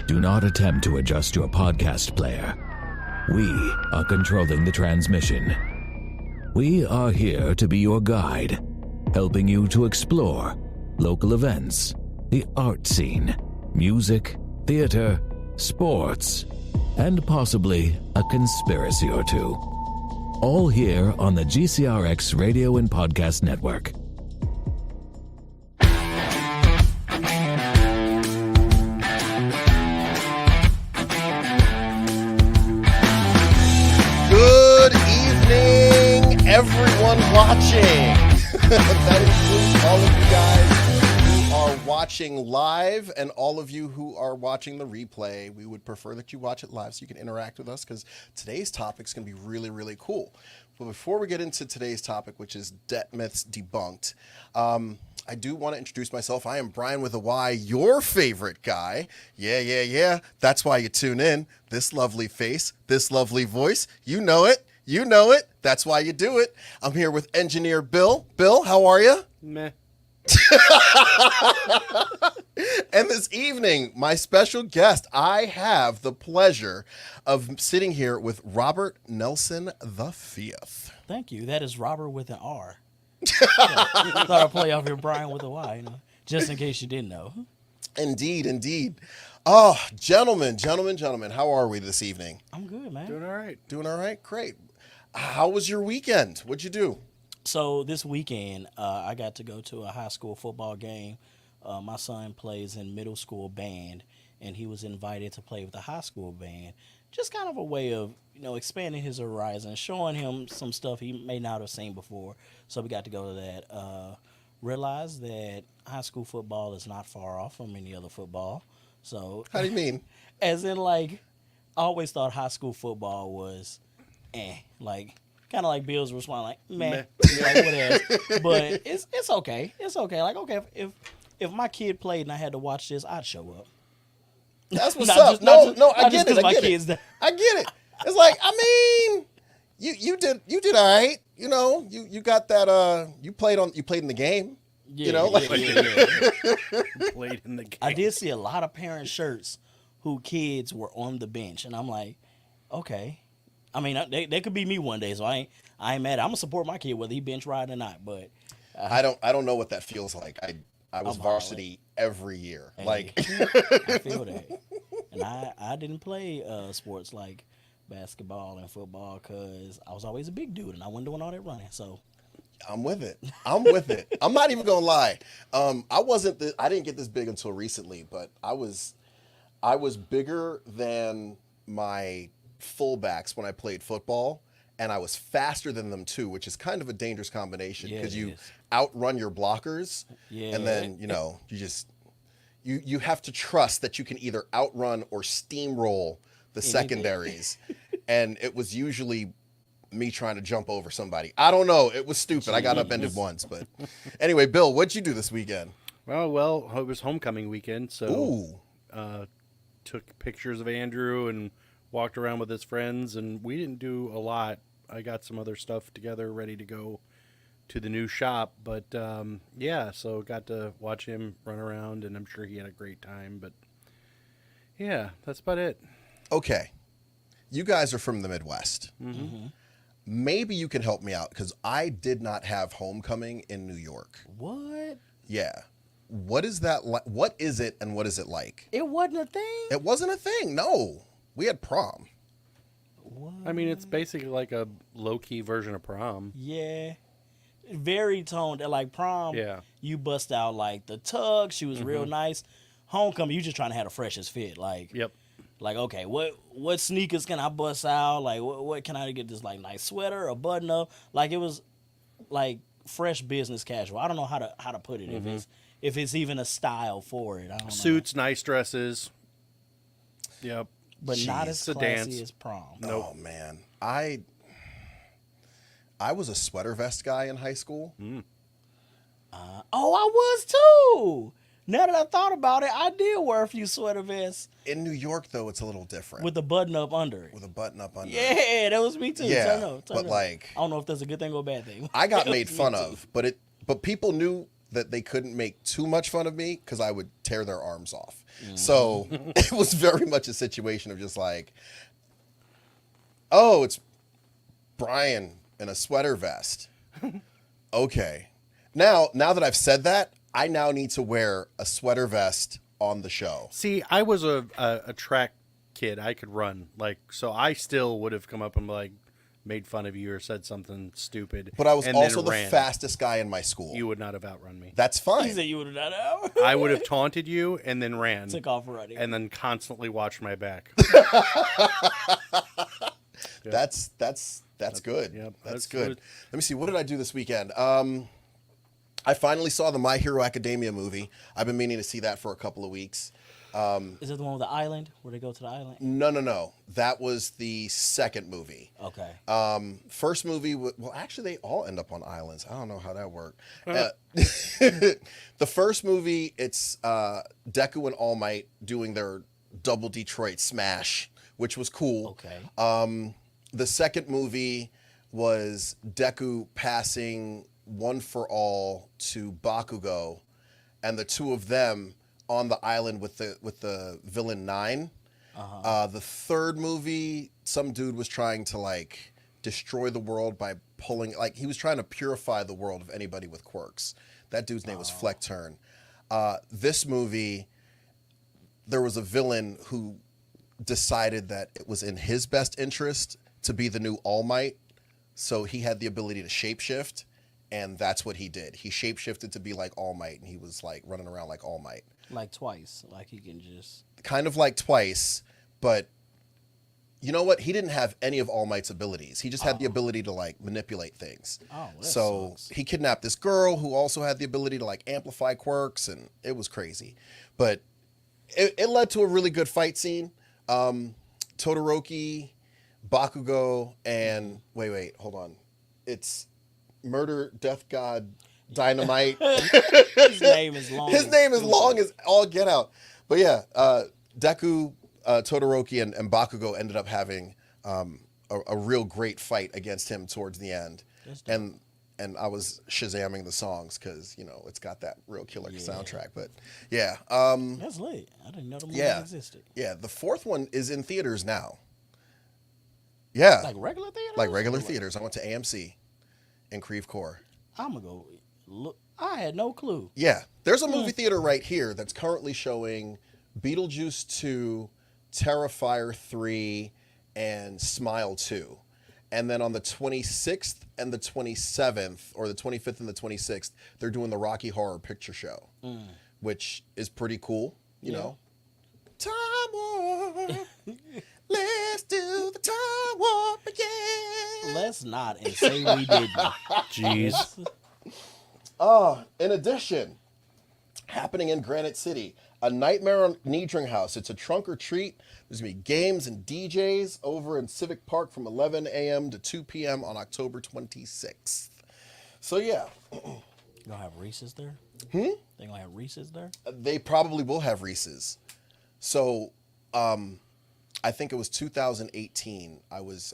Do not attempt to adjust your podcast player. We are controlling the transmission. We are here to be your guide, helping you to explore local events, the art scene, music, theater, sports, and possibly a conspiracy or two. All here on the GCRX Radio and Podcast Network. Good evening, everyone watching. That includes all of you guys who are watching live and all of you who are watching the replay. We would prefer that you watch it live so you can interact with us because today's topic is going to be really, really cool. But before we get into today's topic, which is debt myths debunked, I do want to introduce myself. I am Brian with a Y, your favorite guy. Yeah. That's why you tune in. This lovely face, this lovely voice. You know it. That's why you do it. I'm here with engineer Bill. Bill, how are you? Meh. And this evening, my special guest, I have the pleasure of sitting here with Robert Nelson the Fifth. Thank you. That is Robert with an R. Thought I'd play off your Brian with a Y, just in case you didn't know. Indeed. Oh, gentlemen, how are we this evening? I'm good, man. Doing all right? Great. How was your weekend? What'd you do? So this weekend, I got to go to a high school football game. My son plays in middle school band, and he was invited to play with the high school band. Just kind of a way of, expanding his horizon, showing him some stuff he may not have seen before. So we got to go to that. Realized that high school football is not far off from any other football. So How do you mean? As in, I always thought high school football was, kind of like Bill's response, meh. Whatever. But it's okay. It's okay. Okay, if my kid played and I had to watch this, I'd show up. That's what's up. I get it. I get it. It's you did all right. You got that. You played in the game. Yeah, Played in the game. I did see a lot of parent shirts who kids were on the bench, and I'm like, okay. I mean, they could be me one day, so I ain't mad. I'm gonna support my kid whether he bench ride or not. But I don't know what that feels like. I was varsity every year. Hey, I feel that, and I didn't play sports like basketball and football because I was always a big dude and I wasn't doing all that running. So I'm with it. I'm not even gonna lie. I didn't get this big until recently, but I was bigger than my fullbacks when I played football, and I was faster than them too, which is kind of a dangerous combination because you outrun your blockers, and then you have to trust that you can either outrun or steamroll the secondaries, and it was usually me trying to jump over somebody. I don't know. It was stupid. I got upended once, but anyway, Bill, what'd you do this weekend? Well, it was homecoming weekend, so took pictures of Andrew and walked around with his friends, and we didn't do a lot. I got some other stuff together ready to go to the new shop, but so got to watch him run around, and I'm sure he had a great time, but yeah, that's about it. Okay. You guys are from the Midwest. Mm-hmm. Maybe you can help me out because I did not have homecoming in New York. What? Yeah. What is that like? What is it and what is it like? It wasn't a thing? It wasn't a thing. No. We had prom. What? I mean, it's basically like a low-key version of prom. Yeah. Very toned. Like prom, you bust out like the tug. She was real nice. Homecoming, you just trying to have the freshest fit. Yep. Like, okay, what sneakers can I bust out? Like, what can I get this nice sweater or button up? Like, it was like fresh business casual. I don't know how to put it. If it's even a style for it. I don't know. Suits, nice dresses. Yep. But not as classy as prom. Nope. Oh man, I was a sweater vest guy in high school. I was too. Now that I thought about it, I did wear a few sweater vests. In New York, though, it's a little different. With a button up under it. Yeah, that was me too. Yeah, so I know. but I don't know if that's a good thing or a bad thing. I got made fun of, but people knew that they couldn't make too much fun of me because I would tear their arms off. So it was very much a situation of just like, oh, it's Brian in a sweater vest. Okay. Now that I've said that, I now need to wear a sweater vest on the show. See, I was a track kid. I could run. Like, so I still would have come up and like made fun of you or said something stupid. But I was and also then the ran. fastest guy in my school. You would not have outrun me. That's He fine. said you would have done it. I would have taunted you and then ran. Took off running. And then constantly watched my back. That's good. Yep, that's that's good. what- Let me see. What did I do this weekend? I finally saw the My Hero Academia movie. I've been meaning to see that for a couple of weeks. Is it the one with the island where they go to the island? No. That was the second movie. Okay. First movie, well, actually, they all end up on islands. I don't know how that worked. The first movie, it's Deku and All Might doing their double Detroit smash, which was cool. Okay. The second movie was Deku passing One for All to Bakugo, and the two of them on the island with the villain Nine. The third movie, some dude was trying to like destroy the world by pulling, like he was trying to purify the world of anybody with quirks. That dude's name was Fleckturn. This movie, there was a villain who decided that it was in his best interest to be the new All Might, so he had the ability to shapeshift, and that's what he did. He shapeshifted to be like All Might, and he was like running around like All Might. Like twice. Like he can just. Kind of like Twice, but you know what? He didn't have any of All Might's abilities. He just had the ability to like manipulate things. Oh, that so sucks. he kidnapped this girl who also had the ability to like amplify quirks, and it was crazy. But it led to a really good fight scene. Todoroki, Bakugo, and wait, hold on. It's Murder, Death God, Dynamite. His name is long. His name is long as all get out. But yeah, Deku, Todoroki, and Bakugo ended up having a real great fight against him towards the end. And I was Shazamming the songs because, you know, it's got that real killer soundtrack. But yeah. That's lit. I didn't know the movie existed. Yeah, the fourth one is in theaters now. Yeah. Like regular theaters? Like regular theaters. I went to AMC in Creve Coeur. I'm going to go look. I had no clue. Yeah. There's a movie theater right here that's currently showing Beetlejuice 2, Terrifier 3, and Smile 2. And then on the 26th and the 27th, or the 25th and the 26th, they're doing the Rocky Horror Picture Show, which is pretty cool, you know. Time warp. Let's do the time warp again. Let's not and say we didn't. Jeez. In addition, happening in Granite City, A Nightmare on Niedring House. It's a trunk or treat. There's going to be games and DJs over in Civic Park from 11 a.m. to 2 p.m. on October 26th. So, yeah. You going to have Reese's there? They going to have Reese's there? They probably will have Reese's. So, I think it was 2018. I was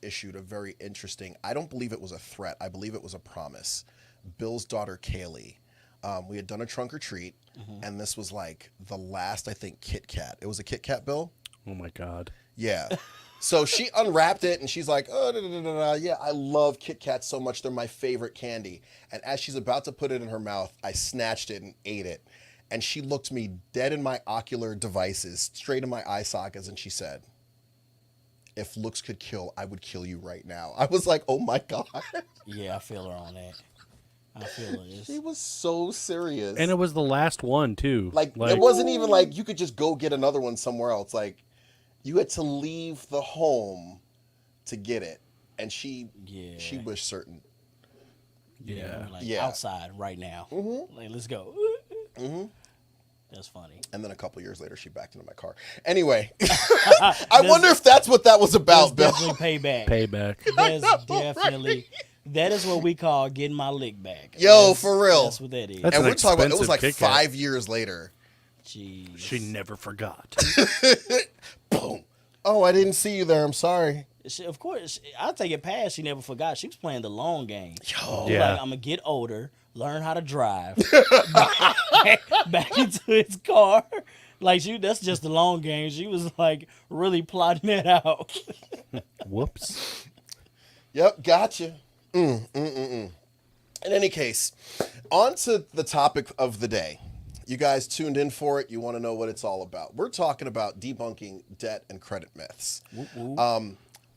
issued a very interesting, I don't believe it was a threat. I believe it was a promise. Bill's daughter, Kaylee. We had done a trunk or treat, and this was like the last, I think, Kit Kat. It was a Kit Kat, Bill? Oh my God. Yeah. So she unwrapped it, and she's like, yeah, I love Kit Kats so much. They're my favorite candy. And as she's about to put it in her mouth, I snatched it and ate it. And she looked me dead in my ocular devices, straight in my eye sockets, and she said, if looks could kill, I would kill you right now. I was like, oh my God. Yeah, I feel her on that. I feel it. She was so serious. And it was the last one, too. Like it wasn't even like you could just go get another one somewhere else. Like, you had to leave the home to get it. And she was certain. Yeah. Like Yeah. outside right now. Like, let's go. That's funny. And then a couple years later, she backed into my car. Anyway, I wonder if that's what that was about, Bill. Definitely payback. Payback. That's definitely. That is what we call getting my lick back. Yo, for real. That's what that is. That's And an we're talking about, it was like expensive Kit Kat. 5 years later. Jeez. She never forgot. Boom. Oh, I didn't see you there. I'm sorry. Of course, I'll take it past. She never forgot. She was playing the long game. Yo. Yeah. Like, I'm going to get older. learn how to drive back into his car. Like, that's just the long game. She was like really plotting it out. Whoops. Yep, gotcha. In any case, on to the topic of the day. You guys tuned in for it. You want to know what it's all about. We're talking about debunking debt and credit myths.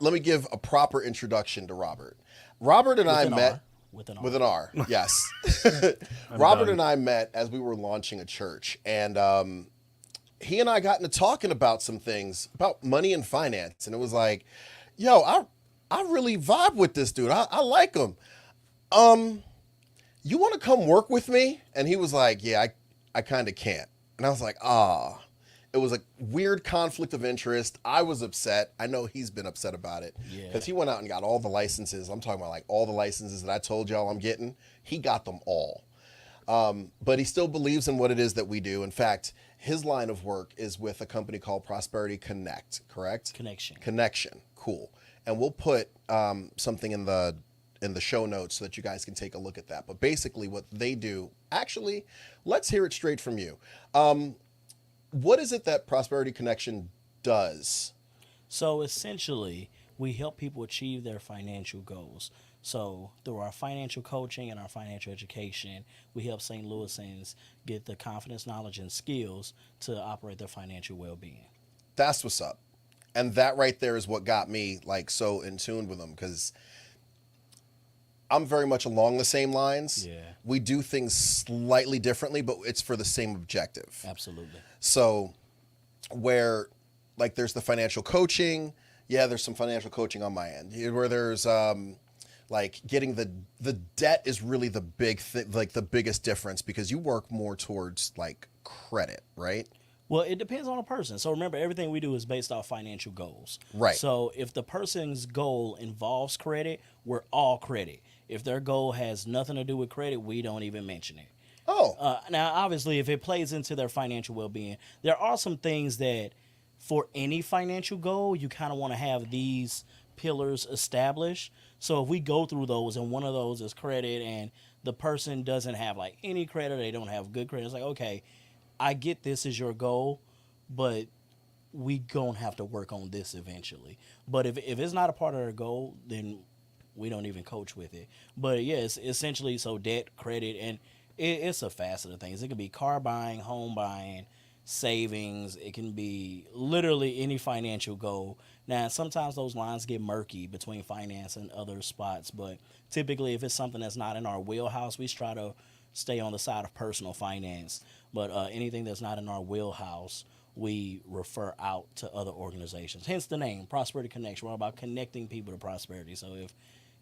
Let me give a proper introduction to Robert. Robert and I met with an R. Yes. Robert and I met as we were launching a church, and he and I got into talking about some things about money and finance, and it was like, yo, I really vibe with this dude. I like him. You want to come work with me? And he was like, yeah, I kind of can't. And I was like, it was a weird conflict of interest. I was upset. I know he's been upset about it because he went out and got all the licenses. I'm talking about like all the licenses that I told y'all I'm getting. He got them all. But he still believes in what it is that we do. In fact, his line of work is with a company called Prosperity Connect, correct? Connection. Cool. And we'll put something in the show notes so that you guys can take a look at that. But basically what they do, actually, let's hear it straight from you. What is it that Prosperity Connection does? So essentially, we help people achieve their financial goals. So through our financial coaching and our financial education, we help St. Louisans get the confidence, knowledge, and skills to operate their financial well-being. That's what's up. And that right there is what got me like so in tune with them, because I'm very much along the same lines. Yeah. We do things slightly differently, but it's for the same objective. Absolutely. So where like there's the financial coaching, there's some financial coaching on my end. Where there's like getting the debt is really the big thing, like the biggest difference, because you work more towards like credit, right? Well, it depends on a person. So remember, everything we do is based off financial goals. Right. So if the person's goal involves credit, we're all credit. If their goal has nothing to do with credit, we don't even mention it. Oh. Now, obviously, if it plays into their financial well-being, there are some things that for any financial goal, you kind of want to have these pillars established. So if we go through those and one of those is credit and the person doesn't have like any credit, they don't have good credit, it's like, okay, I get this is your goal, but we gonna have to work on this eventually. But if it's not a part of their goal, then we don't even coach with it. But yeah, it's essentially so debt, credit, and it's a facet of things. It can be car buying, home buying, savings. It can be literally any financial goal. Now, sometimes those lines get murky between finance and other spots, but typically if it's something that's not in our wheelhouse, we try to stay on the side of personal finance. But anything that's not in our wheelhouse, we refer out to other organizations. Hence the name, Prosperity Connection. We're all about connecting people to prosperity. So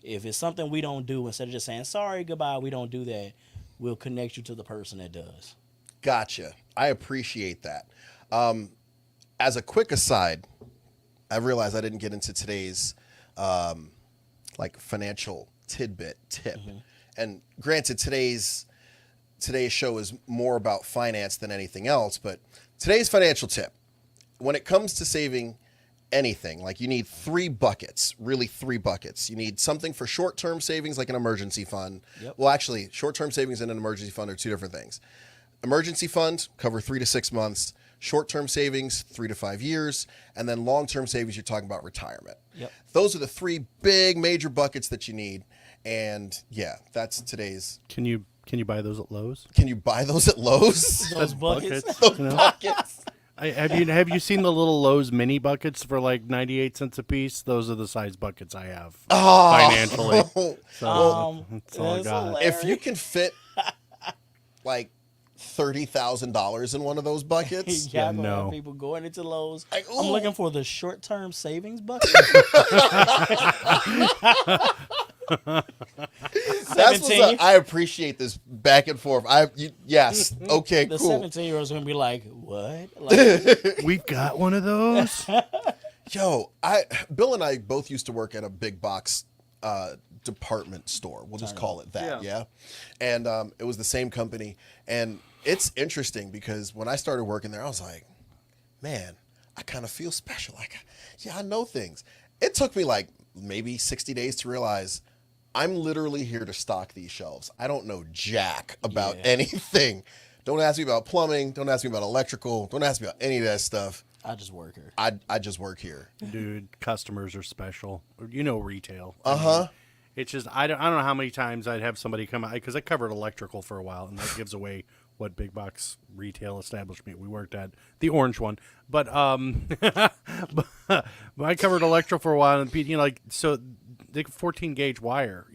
if it's something we don't do, instead of just saying, sorry, goodbye, we don't do that, we'll connect you to the person that does. Gotcha. I appreciate that. As a quick aside, I realized I didn't get into today's like financial tip. Mm-hmm. And granted, today's show is more about finance than anything else, but today's financial tip, when it comes to saving anything, like you need three buckets. You need something for short-term savings, like an emergency fund. Yep. Well, actually, short-term savings and an emergency fund are two different things. Emergency fund, cover 3 to 6 months. Short-term savings, 3 to 5 years. And then long-term savings, you're talking about retirement. Yep. Those are the three big major buckets that you need. And yeah, that's today's. Can you buy those at Lowe's? Can you buy those at Lowe's? Those buckets. Those buckets. Have you seen the little Lowe's mini buckets for like 98 cents a piece? Those are the size buckets I have financially. So that's all I got. Hilarious. If you can fit like $30,000 in one of those buckets, Yeah, no. have people going into Lowe's. Like, I'm ooh. looking for the short-term savings bucket. that's what's up. I appreciate this back and forth. Yes, okay, The cool. 17-year-old's going to be like, what? Like, We've got one of those. Yo, Bill and I both used to work at a big box department store. We'll just call it that, yeah? And it was the same company. And it's interesting because when I started working there, I was like, man, I kind of feel special. Like, yeah, I know things. It took me like maybe 60 days to realize I'm literally here to stock these shelves. I don't know jack about anything. Don't ask me about plumbing. Don't ask me about electrical. Don't ask me about any of that stuff. I just work here. I just work here. Dude, customers are special. You know, retail. It's just, I don't know how many times I'd have somebody come out, because I covered electrical for a while, and that gives away what big box retail establishment we worked at, the orange one. But but I covered electrical for a while, and like, so the 14 gauge wire,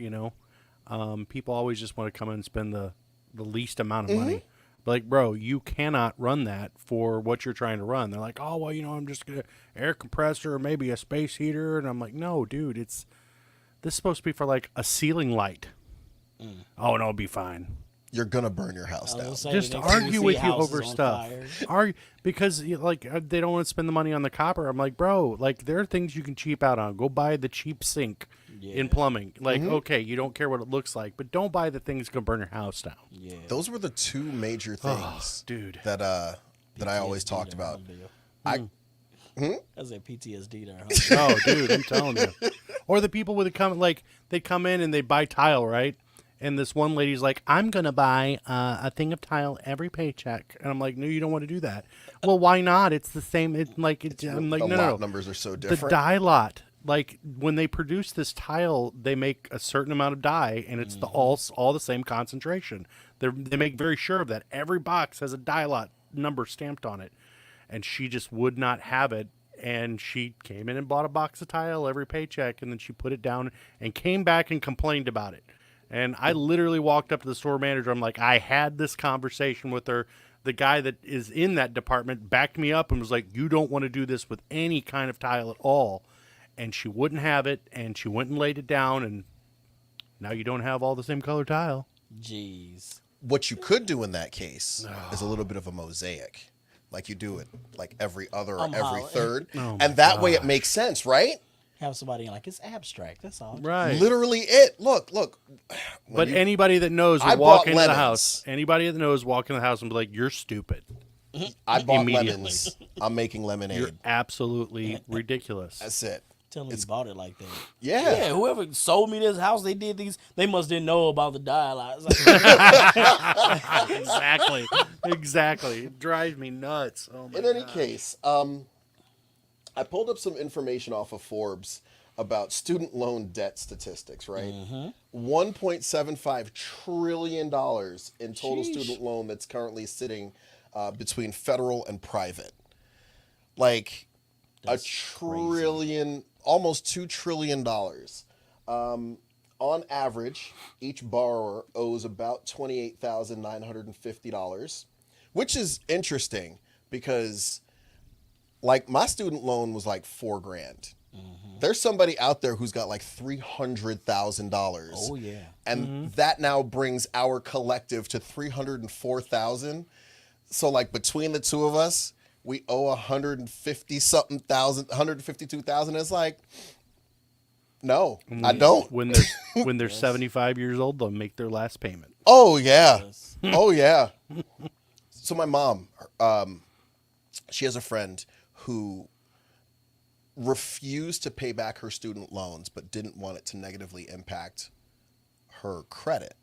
people always just want to come in and spend the least amount of money. But like, bro, you cannot run that for what you're trying to run. They're like, oh, well, I'm just gonna air compressor or maybe a space heater, and I'm like, no, dude, this is supposed to be for like a ceiling light. Oh no, it'll be fine. You're gonna burn your house down. Just argue with you over stuff. Because they don't want to spend the money on the copper. I'm like, bro, like there are things you can cheap out on. Go buy the cheap sink in plumbing. Like, okay, you don't care what it looks like, but don't buy the thing that's gonna burn your house down. Yeah. Those were the two major things, dude, that I always talked about. I said PTSD there. Oh, dude, I'm telling you. Or the people would come, like they come in and they buy tile, right? And this one lady's like, I'm going to buy a thing of tile every paycheck. And I'm like, no, you don't want to do that. Well, why not? It's the same. I'm like, no. Numbers are so different. The dye lot, like when they produce this tile, they make a certain amount of dye, and it's all the same concentration. They make very sure of that. Every box has a dye lot number stamped on it. And she just would not have it. And she came in and bought a box of tile every paycheck, and then she put it down and came back and complained about it. And I literally walked up to the store manager. I'm like, I had this conversation with her. The guy that is in that department backed me up and was like, you don't want to do this with any kind of tile at all. And she wouldn't have it, and she went and laid it down, and now you don't have all the same color tile. Jeez. What you could do in that case is a little bit of a mosaic. Like you do it like every other or every third. And that way it makes sense, right? Have somebody like, it's abstract. That's all. Right. Literally it. Look. But anybody that knows will walk into the house. Anybody that knows walk in the house and be like, you're stupid. I bought lemons. I'm making lemonade. You're absolutely ridiculous. That's it. Tell me you bought it like that. Yeah. Whoever sold me this house, they did these. They must didn't know about the dialogue. Exactly. It drives me nuts. Oh my In any case, I pulled up some information off of Forbes about student loan debt statistics, right? $1.75 trillion in total student loan that's currently sitting between federal and private. Like that's $1 trillion, almost $2 trillion. On average, each borrower owes about $28,950, which is interesting because like my student loan was like $4,000. There's somebody out there who's got like $300,000. Oh yeah. And that now brings our collective to $304,000. So like between the two of us, we owe 152,000. It's like, no, I don't. When they're 75 years old, they'll make their last payment. Oh yeah. Oh yeah. So my mom, she has a friend who refused to pay back her student loans, but didn't want it to negatively impact her credit.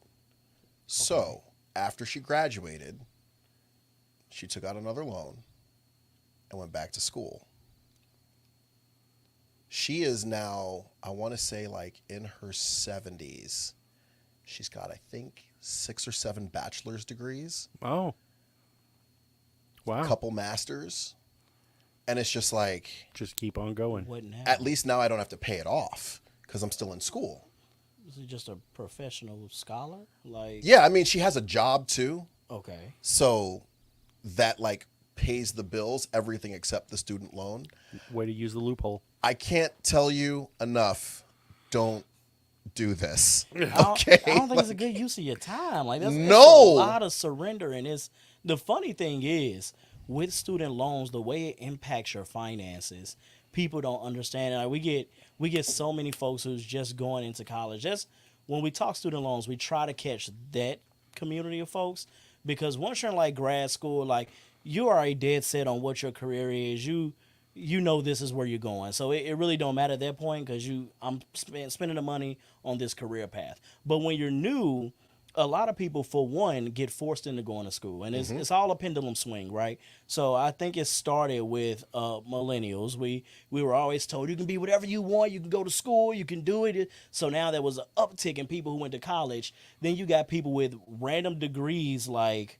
So after she graduated, she took out another loan and went back to school. She is now, I want to say like in her 70s. She's got, I think, 6 or 7 bachelor's degrees. Oh. Wow. A couple masters. And it's just like, just keep on going. At least now I don't have to pay it off because I'm still in school. Is he just a professional scholar? Like, yeah, I mean, she has a job too. Okay. So that like pays the bills, everything except the student loan. Way to use the loophole. I can't tell you enough. Don't do this. Okay. I don't think it's a good use of your time. Like that's no. a lot of surrender. And it's the funny thing is, with student loans, the way it impacts your finances, people don't understand it. Like we get so many folks who's just going into college. Just when we talk student loans, we try to catch that community of folks because once you're in like grad school, like you are a dead set on what your career is. You you know this is where you're going. So it really don't matter at that point because I'm spending the money on this career path. But when you're new, a lot of people, for one, get forced into going to school, and it's all a pendulum swing, right? So I think it started with millennials. We were always told you can be whatever you want, you can go to school, you can do it. So now there was an uptick in people who went to college. Then you got people with random degrees like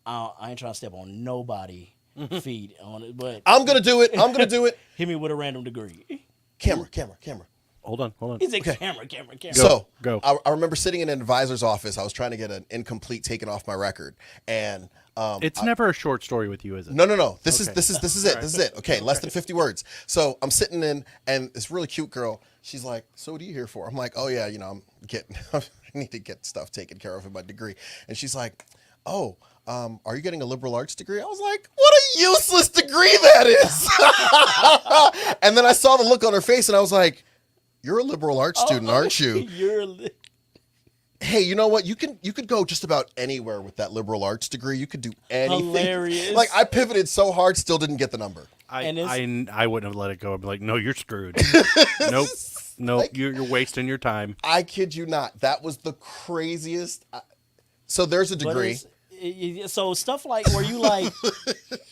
I ain't trying to step on nobody feet on it, but I'm gonna do it. Hit me with a random degree. Camera. Hold on. He's like, camera. So Go. I remember sitting in an advisor's office. I was trying to get an incomplete taken off my record, and It's never a short story with you, is it? no. This is it. This is it. Okay, less than 50 words. So I'm sitting in, and this really cute girl. She's like, "So what are you here for?" I'm like, "Oh yeah, I need to get stuff taken care of in my degree." And she's like, "Oh, are you getting a liberal arts degree?" I was like, "What a useless degree that is!" And then I saw the look on her face, and I was like, "You're a liberal arts student, aren't you?" Hey, you know what? You could go just about anywhere with that liberal arts degree. You could do anything. Hilarious. Like, I pivoted so hard, still didn't get the number. I wouldn't have let it go. I'd be like, no, you're screwed. Nope. Like, you're wasting your time. I kid you not. That was the craziest. So there's a degree. So stuff like where you like,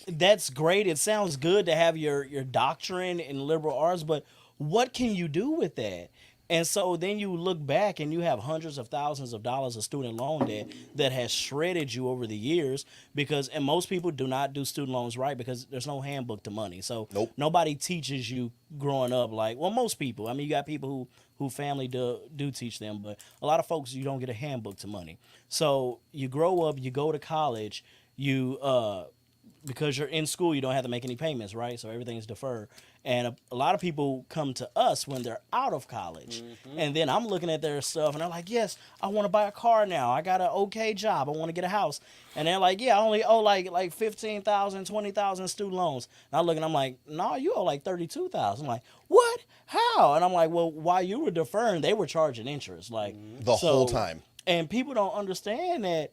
that's great. It sounds good to have your doctrine in liberal arts, but what can you do with that? And so then you look back and you have hundreds of thousands of dollars of student loan debt that has shredded you over the years and most people do not do student loans right because there's no handbook to money. So nobody teaches you growing up most people. I mean, you got people who family do teach them, but a lot of folks, you don't get a handbook to money. So you grow up, you go to college, because you're in school, you don't have to make any payments, right? So everything is deferred. And a lot of people come to us when they're out of college. And then I'm looking at their stuff, and they're like, yes, I want to buy a car now. I got an okay job. I want to get a house. And they're like, yeah, I only owe like 15,000, 20,000 student loans. And I look, and I'm like, no, you owe like 32,000. I'm like, what? How? And I'm like, well, while you were deferring, they were charging interest. The whole time. And people don't understand that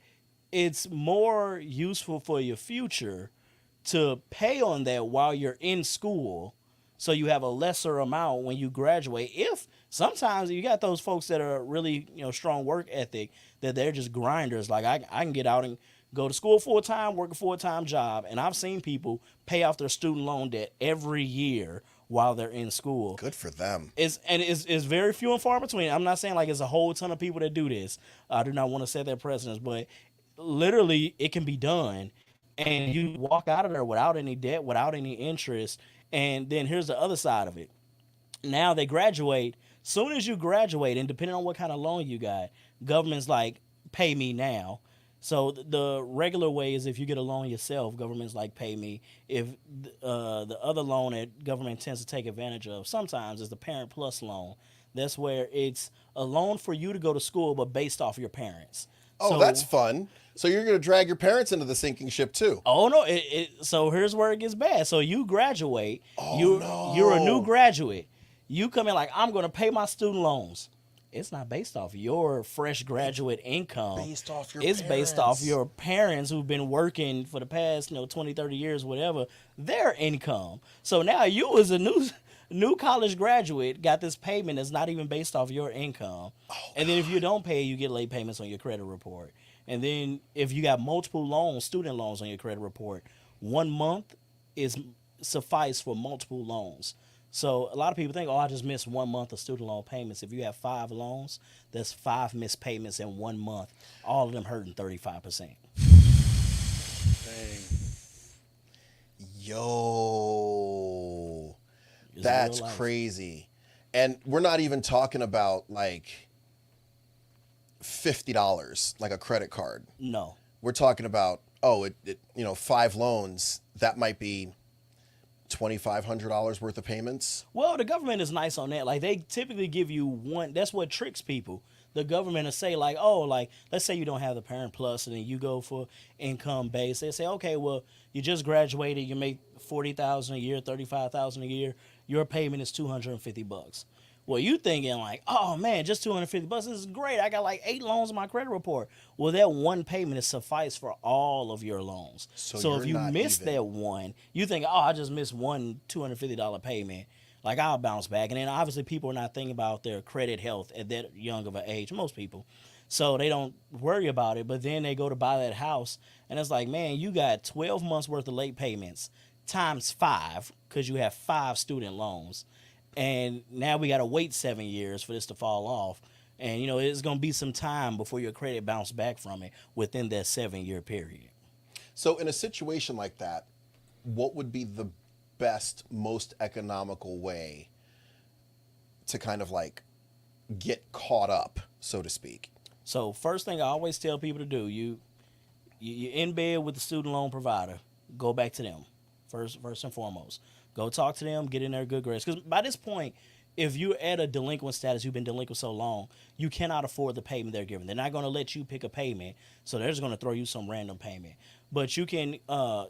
it's more useful for your future to pay on that while you're in school, so you have a lesser amount when you graduate. If sometimes you got those folks that are really, strong work ethic, that they're just grinders. Like I can get out and go to school full time, work a full-time job, and I've seen people pay off their student loan debt every year while they're in school. Good for them. It's very few and far between. I'm not saying like it's a whole ton of people that do this. I do not want to set that precedence, but literally it can be done. And you walk out of there without any debt, without any interest. And then here's the other side of it. Now they graduate. Soon as you graduate, and depending on what kind of loan you got, government's like, pay me now. So the regular way is if you get a loan yourself, government's like, pay me. If the other loan that government tends to take advantage of sometimes is the Parent Plus loan. That's where it's a loan for you to go to school, but based off your parents. Oh, so, that's fun. So you're going to drag your parents into the sinking ship too. Oh no! So here's where it gets bad. So you graduate. You're a new graduate. You come in like, I'm going to pay my student loans. It's not based off your fresh graduate income. Based off your It's parents. based off your parents who've been working for the past 20, 30 years, whatever, their income. So now you as a new college graduate got this payment that's not even based off your income. And then if you don't pay, you get late payments on your credit report. And then if you got multiple loans, student loans on your credit report, 1 month is suffice for multiple loans. So a lot of people think, I just missed 1 month of student loan payments. If you have 5 loans, that's 5 missed payments in 1 month. All of them hurting 35%. Dang. Yo. That's crazy. And we're not even talking about like $50 like a credit card. No. We're talking about 5 loans, that might be $2,500 worth of payments. Well, the government is nice on that. Like they typically give you one. That's what tricks people. The government will say let's say you don't have the Parent Plus and then you go for income based. They say, okay, well, you just graduated, you make $40,000 a year, $35,000 a year. Your payment is $250. Well, you thinking like, oh man, just $250. This is great. I got like 8 loans on my credit report. Well, that one payment is suffice for all of your loans. So if you're you not miss even. that one, you think, oh, I just missed one $250 payment. Like I'll bounce back. And then obviously people are not thinking about their credit health at that young of an age. Most people. So they don't worry about it. But then they go to buy that house, and it's like, man, you got 12 months worth of late payments times 5 because you have 5 student loans. And now we got to wait 7 years for this to fall off. And, it's going to be some time before your credit bounce back from it within that 7-year period. So in a situation like that, what would be the best, most economical way to kind of like get caught up, so to speak? So first thing I always tell people to do, you're in bed with the student loan provider, go back to them first and foremost. Go talk to them, get in their good grace. Because by this point, if you're at a delinquent status, you've been delinquent so long, you cannot afford the payment they're giving. They're not going to let you pick a payment, so they're just going to throw you some random payment. But you can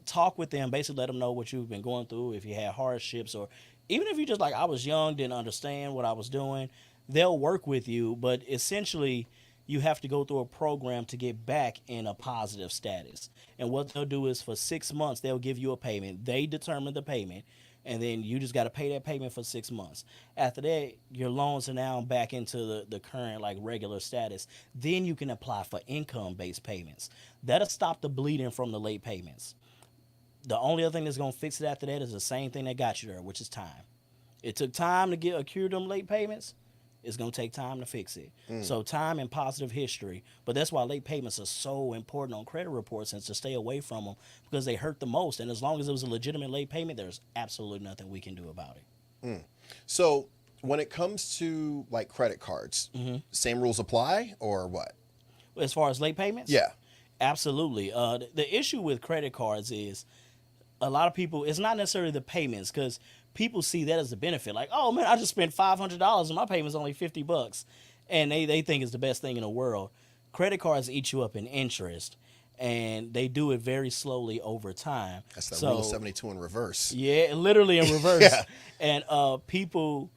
talk with them, basically let them know what you've been going through, if you had hardships, or even if you just like, I was young, didn't understand what I was doing, they'll work with you. But essentially, you have to go through a program to get back in a positive status. And what they'll do is for 6 months, they'll give you a payment. They determine the payment. And then you just got to pay that payment for 6 months. After that, your loans are now back into the current like regular status. Then you can apply for income-based payments. That'll stop the bleeding from the late payments. The only other thing that's going to fix it after that is the same thing that got you there, which is time. It took time to accrue them late payments. It's going to take time to fix it. So time and positive history. But that's why late payments are so important on credit reports, and to stay away from them because they hurt the most. And as long as it was a legitimate late payment, there's absolutely nothing we can do about it. So when it comes to like credit cards, same rules apply or what? As far as late payments? Yeah. Absolutely. The issue with credit cards is a lot of people, it's not necessarily the payments, because people see that as a benefit. Like, oh man, I just spent $500 and my payment's only $50. And they think it's the best thing in the world. Credit cards eat you up in interest, and they do it very slowly over time. That's that rule of 72 in reverse. Yeah, literally in reverse. Yeah. And people,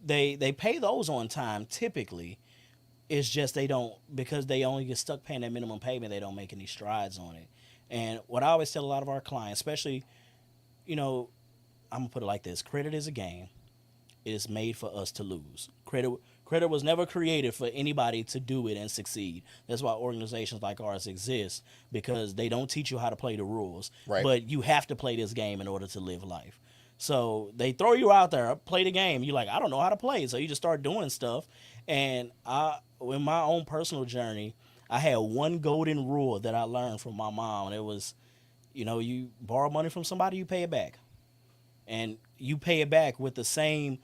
they pay those on time typically. It's just they don't, because they only get stuck paying that minimum payment, they don't make any strides on it. And what I always tell a lot of our clients, especially, I'm going to put it like this. Credit is a game. It is made for us to lose. Credit was never created for anybody to do it and succeed. That's why organizations like ours exist, because they don't teach you how to play the rules. Right. But you have to play this game in order to live life. So they throw you out there, play the game. You're like, I don't know how to play. So you just start doing stuff. And in my own personal journey, I had one golden rule that I learned from my mom. And it was, you borrow money from somebody, you pay it back. And you pay it back with the same,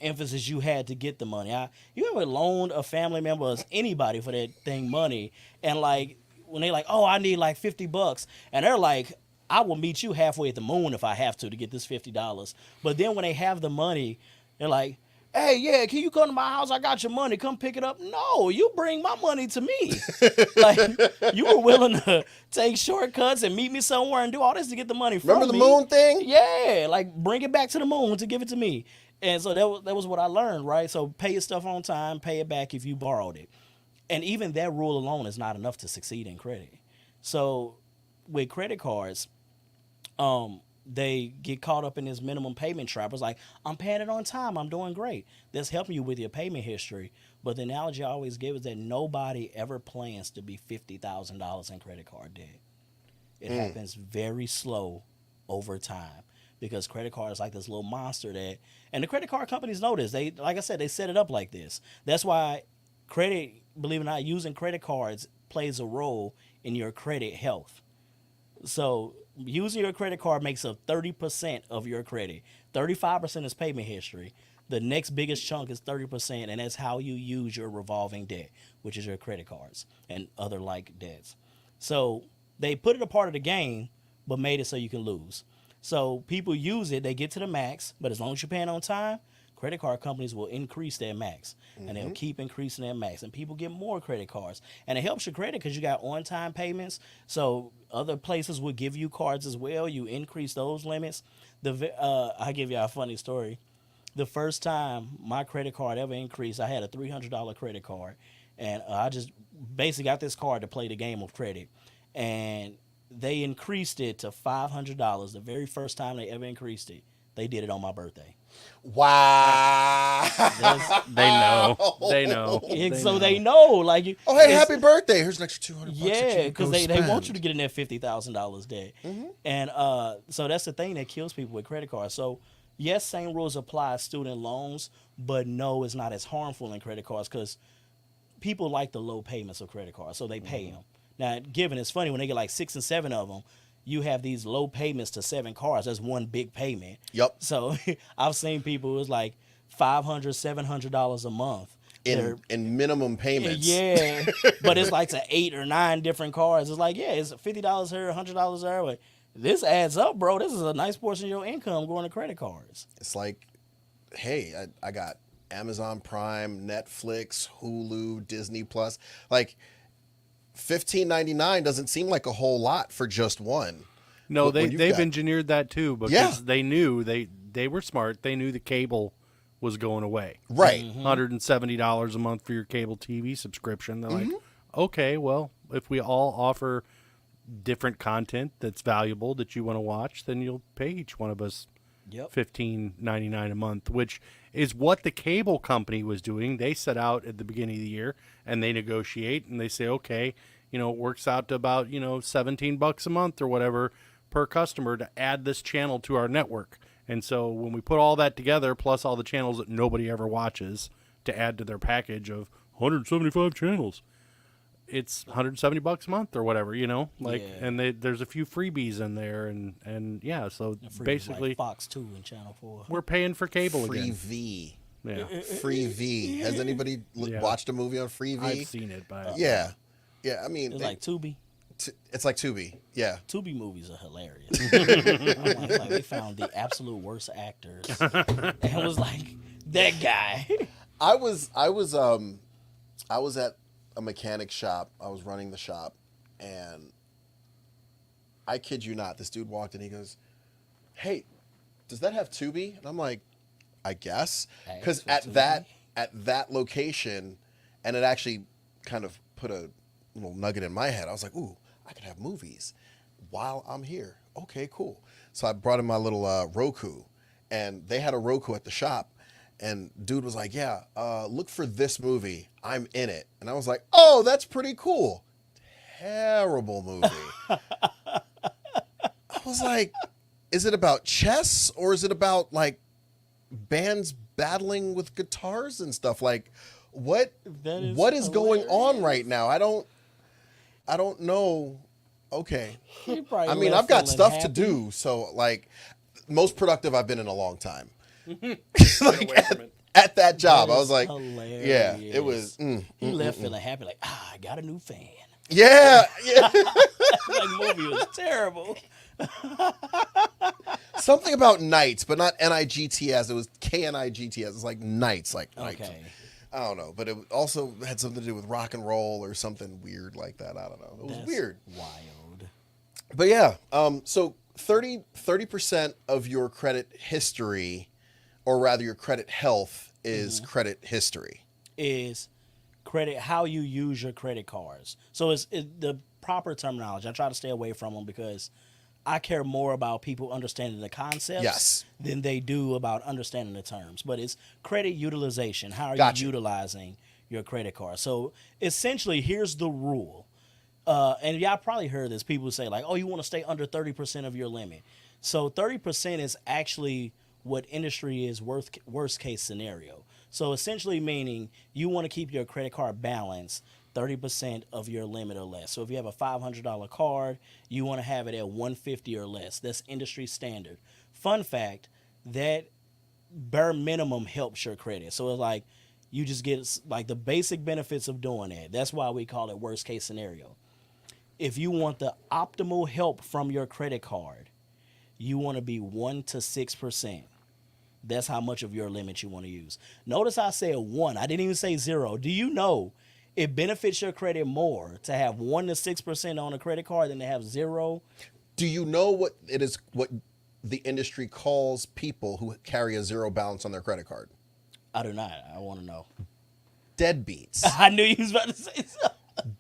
emphasis you had to get the money. You ever loaned a family member or anybody for that thing money, and like when they like, oh, I need like $50, and they're like, I will meet you halfway at the moon if I have to get this $50. But then when they have the money, they're like, hey, yeah, can you come to my house? I got your money. Come pick it up. No, you bring my money to me. Like, you were willing to take shortcuts and meet me somewhere and do all this to get the money from me. Remember the moon thing? Yeah, like bring it back to the moon to give it to me. And so that was what I learned, right? So pay your stuff on time, pay it back if you borrowed it. And even that rule alone is not enough to succeed in credit. So with credit cards, they get caught up in this minimum payment trap. It's like, I'm paying it on time. I'm doing great. That's helping you with your payment history. But the analogy I always give is that nobody ever plans to be $50,000 in credit card debt. It happens very slow over time, because credit card is like this little monster and the credit card companies know this. They, like I said, they set it up like this. That's why credit, believe it or not, using credit cards plays a role in your credit health. So using your credit card makes up 30% of your credit. 35% is payment history. The next biggest chunk is 30%, and that's how you use your revolving debt, which is your credit cards and other like debts. So they put it a part of the game, but made it so you can lose. So people use it, they get to the max, but as long as you're paying on time, credit card companies will increase their max, and they'll keep increasing their max, and people get more credit cards. And it helps your credit because you got on-time payments, so other places will give you cards as well. You increase those limits. I'll give you a funny story. the first time my credit card ever increased, I had a $300 credit card, and I just basically got this card to play the game of credit, and they increased it to $500 the very first time they ever increased it. They did it on my birthday. Wow. They know. They know. They know. Like, oh, hey, happy birthday. Here's an extra $200. Yeah, because they want you to get in that $50,000 debt. Mm-hmm. And so that's the thing that kills people with credit cards. So, yes, same rules apply to student loans, but no, it's not as harmful in credit cards because people like the low payments of credit cards, so they pay them. Now, given it's funny, when they get like 6 and 7 of them, you have these low payments to 7 cards. That's one big payment. Yep. So I've seen people, it was like $500, $700 a month. In minimum payments. Yeah. But it's like to 8 or 9 different cards. It's like, yeah, it's $50 here, $100 there. But this adds up, bro. This is a nice portion of your income going to credit cards. It's like, hey, I got Amazon Prime, Netflix, Hulu, Disney Plus. Like, $15.99 doesn't seem like a whole lot for just one. No, they've engineered that too because they knew they were smart. They knew the cable was going away. Right. $170 a month for your cable TV subscription. They're like, okay, well, if we all offer different content that's valuable that you want to watch, then you'll pay each one of us $15.99 a month, which is what the cable company was doing. They set out at the beginning of the year and they negotiate and they say, okay, it works out to about, $17 a month or whatever per customer to add this channel to our network. And so when we put all that together, plus all the channels that nobody ever watches to add to their package of 175 channels, it's $170 a month or whatever, and there's a few freebies in there. And yeah, so basically like Fox 2 and Channel 4. We're paying for cable Free again. V. Yeah. Free V. Has anybody watched a movie on Free V? I've seen it. Yeah. I mean, it's like Tubi. It's like Tubi. Yeah. Tubi movies are hilarious. It's like they found the absolute worst actors and was like, that guy. I was at a mechanic shop. I was running the shop, and I kid you not, this dude walked in. He goes, "Hey, does that have Tubi?" And I'm like, "I guess," because at that location, and it actually kind of put a little nugget in my head. I was like, "Ooh, I could have movies while I'm here." Okay, cool. So I brought in my little Roku, and they had a Roku at the shop. And dude was like, yeah, look for this movie. I'm in it. And I was like, oh, that's pretty cool. Terrible movie. I was like, is it about chess or is it about like bands battling with guitars and stuff? Like, what is going on right now? I don't know. Okay. I mean, I've got stuff to do. So like, most productive I've been in a long time. Like at that job, I was like, hilarious. Yeah, it was. He left feeling happy, like, I got a new fan. Yeah. That movie was terrible. Something about Knights, but not N-I-G-T-S. It was K-N-I-G-T-S. It's like Knights, like Knights. Okay. I don't know, but it also had something to do with rock and roll or something weird like that. I don't know. It was weird. Wild. But yeah, so 30% of your credit history, or rather your credit health, is credit history. Is credit, how you use your credit cards. So it's the proper terminology. I try to stay away from them because I care more about people understanding the concepts than they do about understanding the terms. But it's credit utilization. How are you utilizing your credit card? So essentially, here's the rule. And y'all probably heard this. People say like, oh, you want to stay under 30% of your limit. So 30% is actually what industry is worst case scenario. So essentially meaning you want to keep your credit card balance 30% of your limit or less. So if you have a $500 card, you want to have it at $150 or less. That's industry standard. Fun fact, that bare minimum helps your credit. So it's like you just get like the basic benefits of doing that. That's why we call it worst case scenario. If you want the optimal help from your credit card, you want to be 1 to 6%. That's how much of your limit you want to use. Notice I said 1. I didn't even say 0. Do you know it benefits your credit more to have 1 to 6% on a credit card than to have 0? Do you know what it is? What the industry calls people who carry a zero balance on their credit card? I do not. I want to know. Deadbeats. I knew you was about to say so.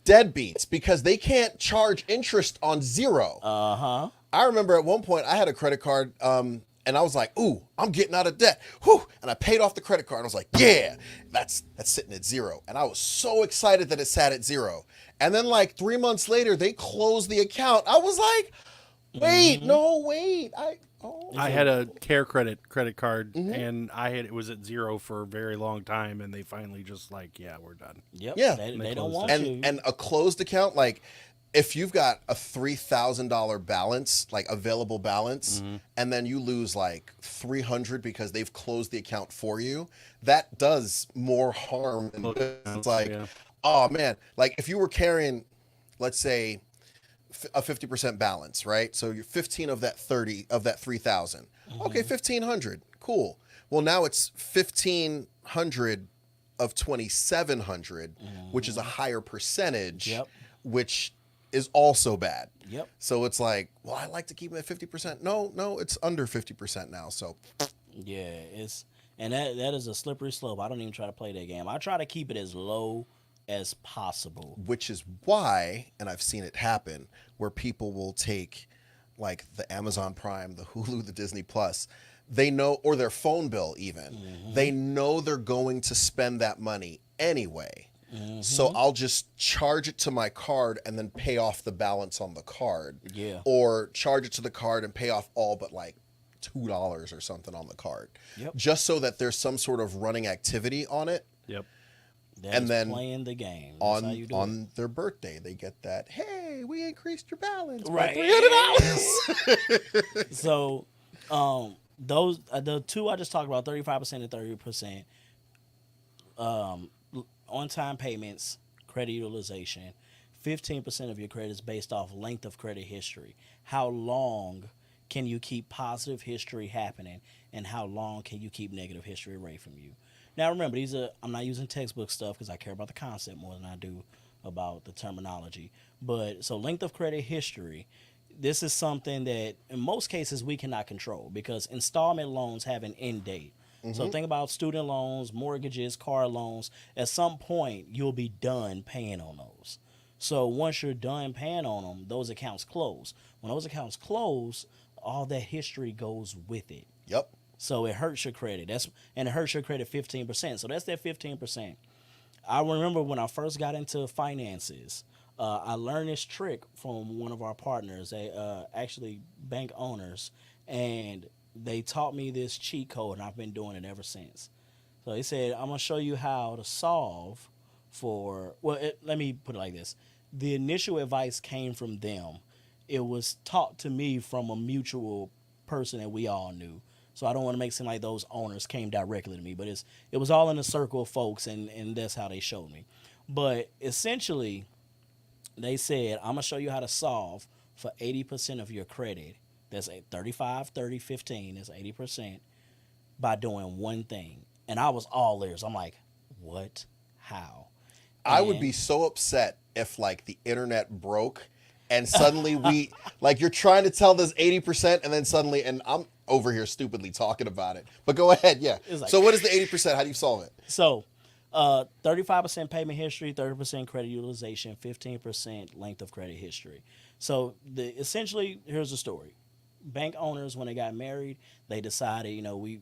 Deadbeats, because they can't charge interest on zero. Uh-huh. I remember at one point I had a credit card, and I was like, ooh, I'm getting out of debt. Whew. And I paid off the credit card. I was like, yeah, that's sitting at zero. And I was so excited that it sat at zero. And then like 3 months later, they closed the account. I was like, wait, no, wait. I had a Care credit card, and it was at zero for a very long time, and they finally just like, yeah, we're done. Yep. Yeah. They don't want and you. and a closed account, like if you've got a $3,000 balance, like available balance, and then you lose like 300 because they've closed the account for you, that does more harm than good. It's like, oh man, like if you were carrying, let's say, a 50% balance, right? So you're 15 of that 30 of that 3,000. Okay, 1,500. Cool. Well, now it's 1,500 of 2,700, which is a higher percentage, which is also bad. Yep. So it's like, well, I like to keep it at 50%. No, it's under 50% now. So yeah, that is a slippery slope. I don't even try to play that game. I try to keep it as low as possible. Which is why, and I've seen it happen, where people will take like the Amazon Prime, the Hulu, the Disney Plus, they know, or their phone bill even, they know they're going to spend that money anyway. So I'll just charge it to my card and then pay off the balance on the card. Yeah. Or charge it to the card and pay off all but like $2 or something on the card. Yep. Just so that there's some sort of running activity on it. Yep. And then playing the game. That's how you do on their birthday, they get that, hey, we increased your balance right. by $300. So, those the two I just talked about, 35% and 30%, on-time payments, credit utilization, 15% of your credit is based off length of credit history. How long can you keep positive history happening, and how long can you keep negative history away from you? Now, remember, I'm not using textbook stuff because I care about the concept more than I do about the terminology. But so length of credit history, this is something that in most cases we cannot control because installment loans have an end date. So think about student loans, mortgages, car loans. At some point, you'll be done paying on those. So once you're done paying on them, those accounts close. When those accounts close, all that history goes with it. Yep. So it hurts your credit. And it hurts your credit 15%. So that's that 15%. I remember when I first got into finances, I learned this trick from one of our partners, actually bank owners, and they taught me this cheat code, and I've been doing it ever since. So he said, I'm going to show you how to solve for, let me put it like this. The initial advice came from them. It was taught to me from a mutual person that we all knew. So I don't want to make it seem like those owners came directly to me, but it was all in a circle of folks, and that's how they showed me. But essentially, they said, I'm going to show you how to solve for 80% of your credit. That's 35, 30, 15. That's 80% by doing one thing. And I was all ears. I'm like, what? How? I would be so upset if like the internet broke and suddenly we like you're trying to tell this 80% and then suddenly, and I'm over here stupidly talking about it. But go ahead, yeah. Like, so what is the 80%? How do you solve it? So 35% payment history, 30% credit utilization, 15% length of credit history. So essentially, here's the story. Bank owners, when they got married, they decided, we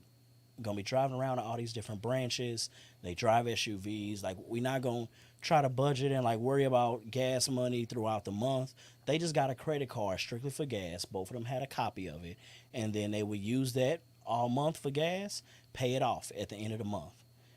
going to be driving around to all these different branches. They drive SUVs. Like, we're not going to try to budget and, like, worry about gas money throughout the month. They just got a credit card strictly for gas. Both of them had a copy of it. And then they would use that all month for gas, pay it off at the end of the month.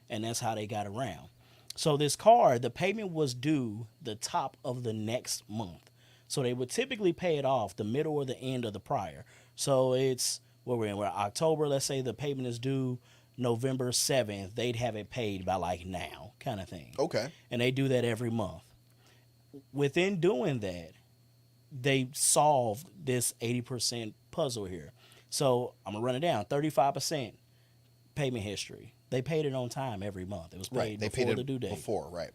And that's how they got around. So this card, the payment was due the top of the next month. So they would typically pay it off the middle or the end of the prior. So it's, we're October, let's say the payment is due November 7th. They'd have it paid by like now kind of thing. Okay. And they do that every month. Within doing that, they solved this 80% puzzle here. So I'm going to run it down. 35% payment history. They paid it on time every month. It was paid before the due date. Before, right.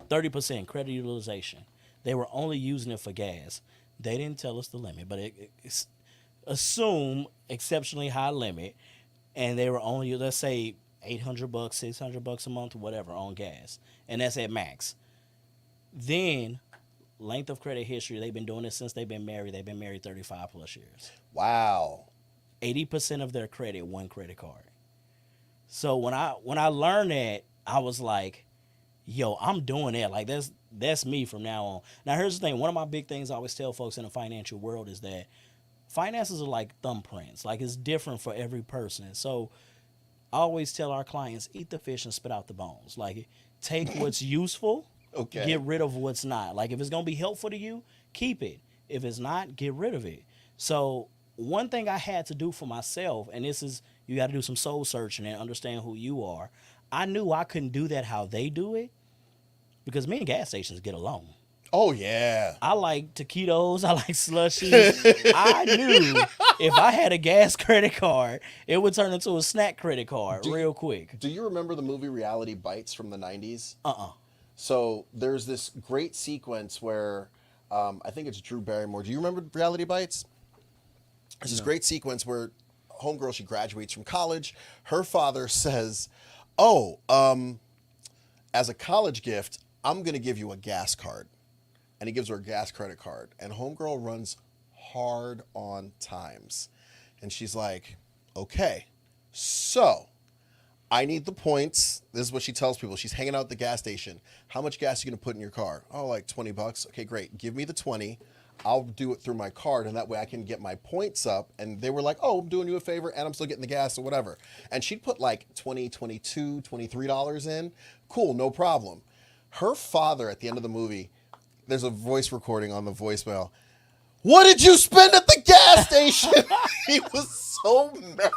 30% credit utilization. They were only using it for gas. They didn't tell us the limit, but assume exceptionally high limit, and they were only, let's say, $800, $600 a month, or whatever on gas, and that's at max. Then, length of credit history, they've been doing this since they've been married. They've been married 35 plus years. Wow. 80% of their credit, one credit card. So when I learned that, I was like, yo, I'm doing that. Like, that's me from now on. Now, here's the thing. One of my big things I always tell folks in the financial world is that finances are like thumbprints. Like, it's different for every person. So I always tell our clients, eat the fish and spit out the bones. Like, take what's useful, Okay. get rid of what's not. Like, if it's going to be helpful to you, keep it. If it's not, get rid of it. So one thing I had to do for myself, and this is, you got to do some soul searching and understand who you are. I knew I couldn't do that how they do it because me and gas stations get along. Oh, yeah. I like taquitos. I like slushies. I knew if I had a gas credit card, it would turn into a snack credit card real quick. Do you remember the movie Reality Bites from the 90s? Uh-uh. So there's this great sequence where I think it's Drew Barrymore. Do you remember Reality Bites? There's this great sequence where homegirl, she graduates from college. Her father says, oh, as a college gift, I'm going to give you a gas card. And he gives her a gas credit card. And homegirl runs hard on times. And she's like, okay, so I need the points. This is what she tells people. She's hanging out at the gas station. How much gas are you going to put in your car? Oh, like $20. Okay, great. Give me the 20. I'll do it through my card, and that way I can get my points up. And they were like, oh, I'm doing you a favor, and I'm still getting the gas or whatever. And she'd put like $20, $22, $23 in. Cool, no problem. Her father, at the end of the movie, there's a voice recording on the voicemail. What did you spend at the gas station? He was so mad.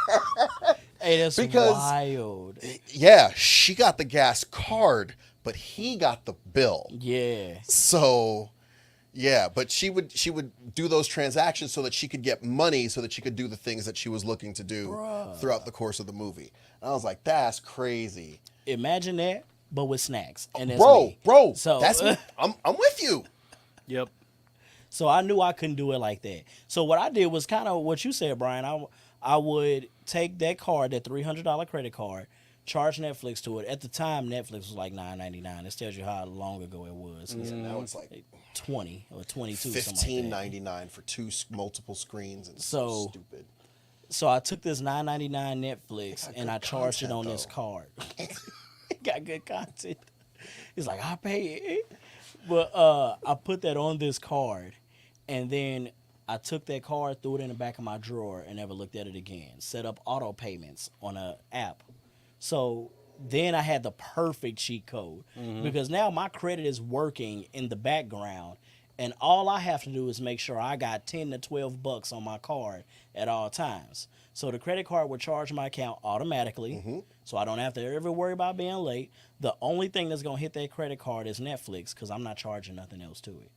Hey, that's wild. Yeah, she got the gas card, but he got the bill. Yeah. So, yeah, but she would do those transactions so that she could get money so that she could do the things that she was looking to do throughout the course of the movie. And I was like, that's crazy. Imagine that, but with snacks. And that's Bro, so that's I'm with you. Yep. So I knew I couldn't do it like that. So what I did was kind of what you said, Brian. I would take that card, that $300 credit card, charge Netflix to it. At the time, Netflix was like $9.99. This tells you how long ago it was. Yeah, now it's like 20 or 22, $15.99 for multiple screens, and so stupid. So I took this $9.99 Netflix and I charged it on this card. It got good content. He's like, I pay it. But I put that on this card, and then I took that card, threw it in the back of my drawer, and never looked at it again. Set up auto payments on an app. So then I had the perfect cheat code because now my credit is working in the background, and all I have to do is make sure I got $10 to $12 on my card at all times. So the credit card will charge my account automatically, so I don't have to ever worry about being late. The only thing that's gonna hit that credit card is Netflix because I'm not charging nothing else to it.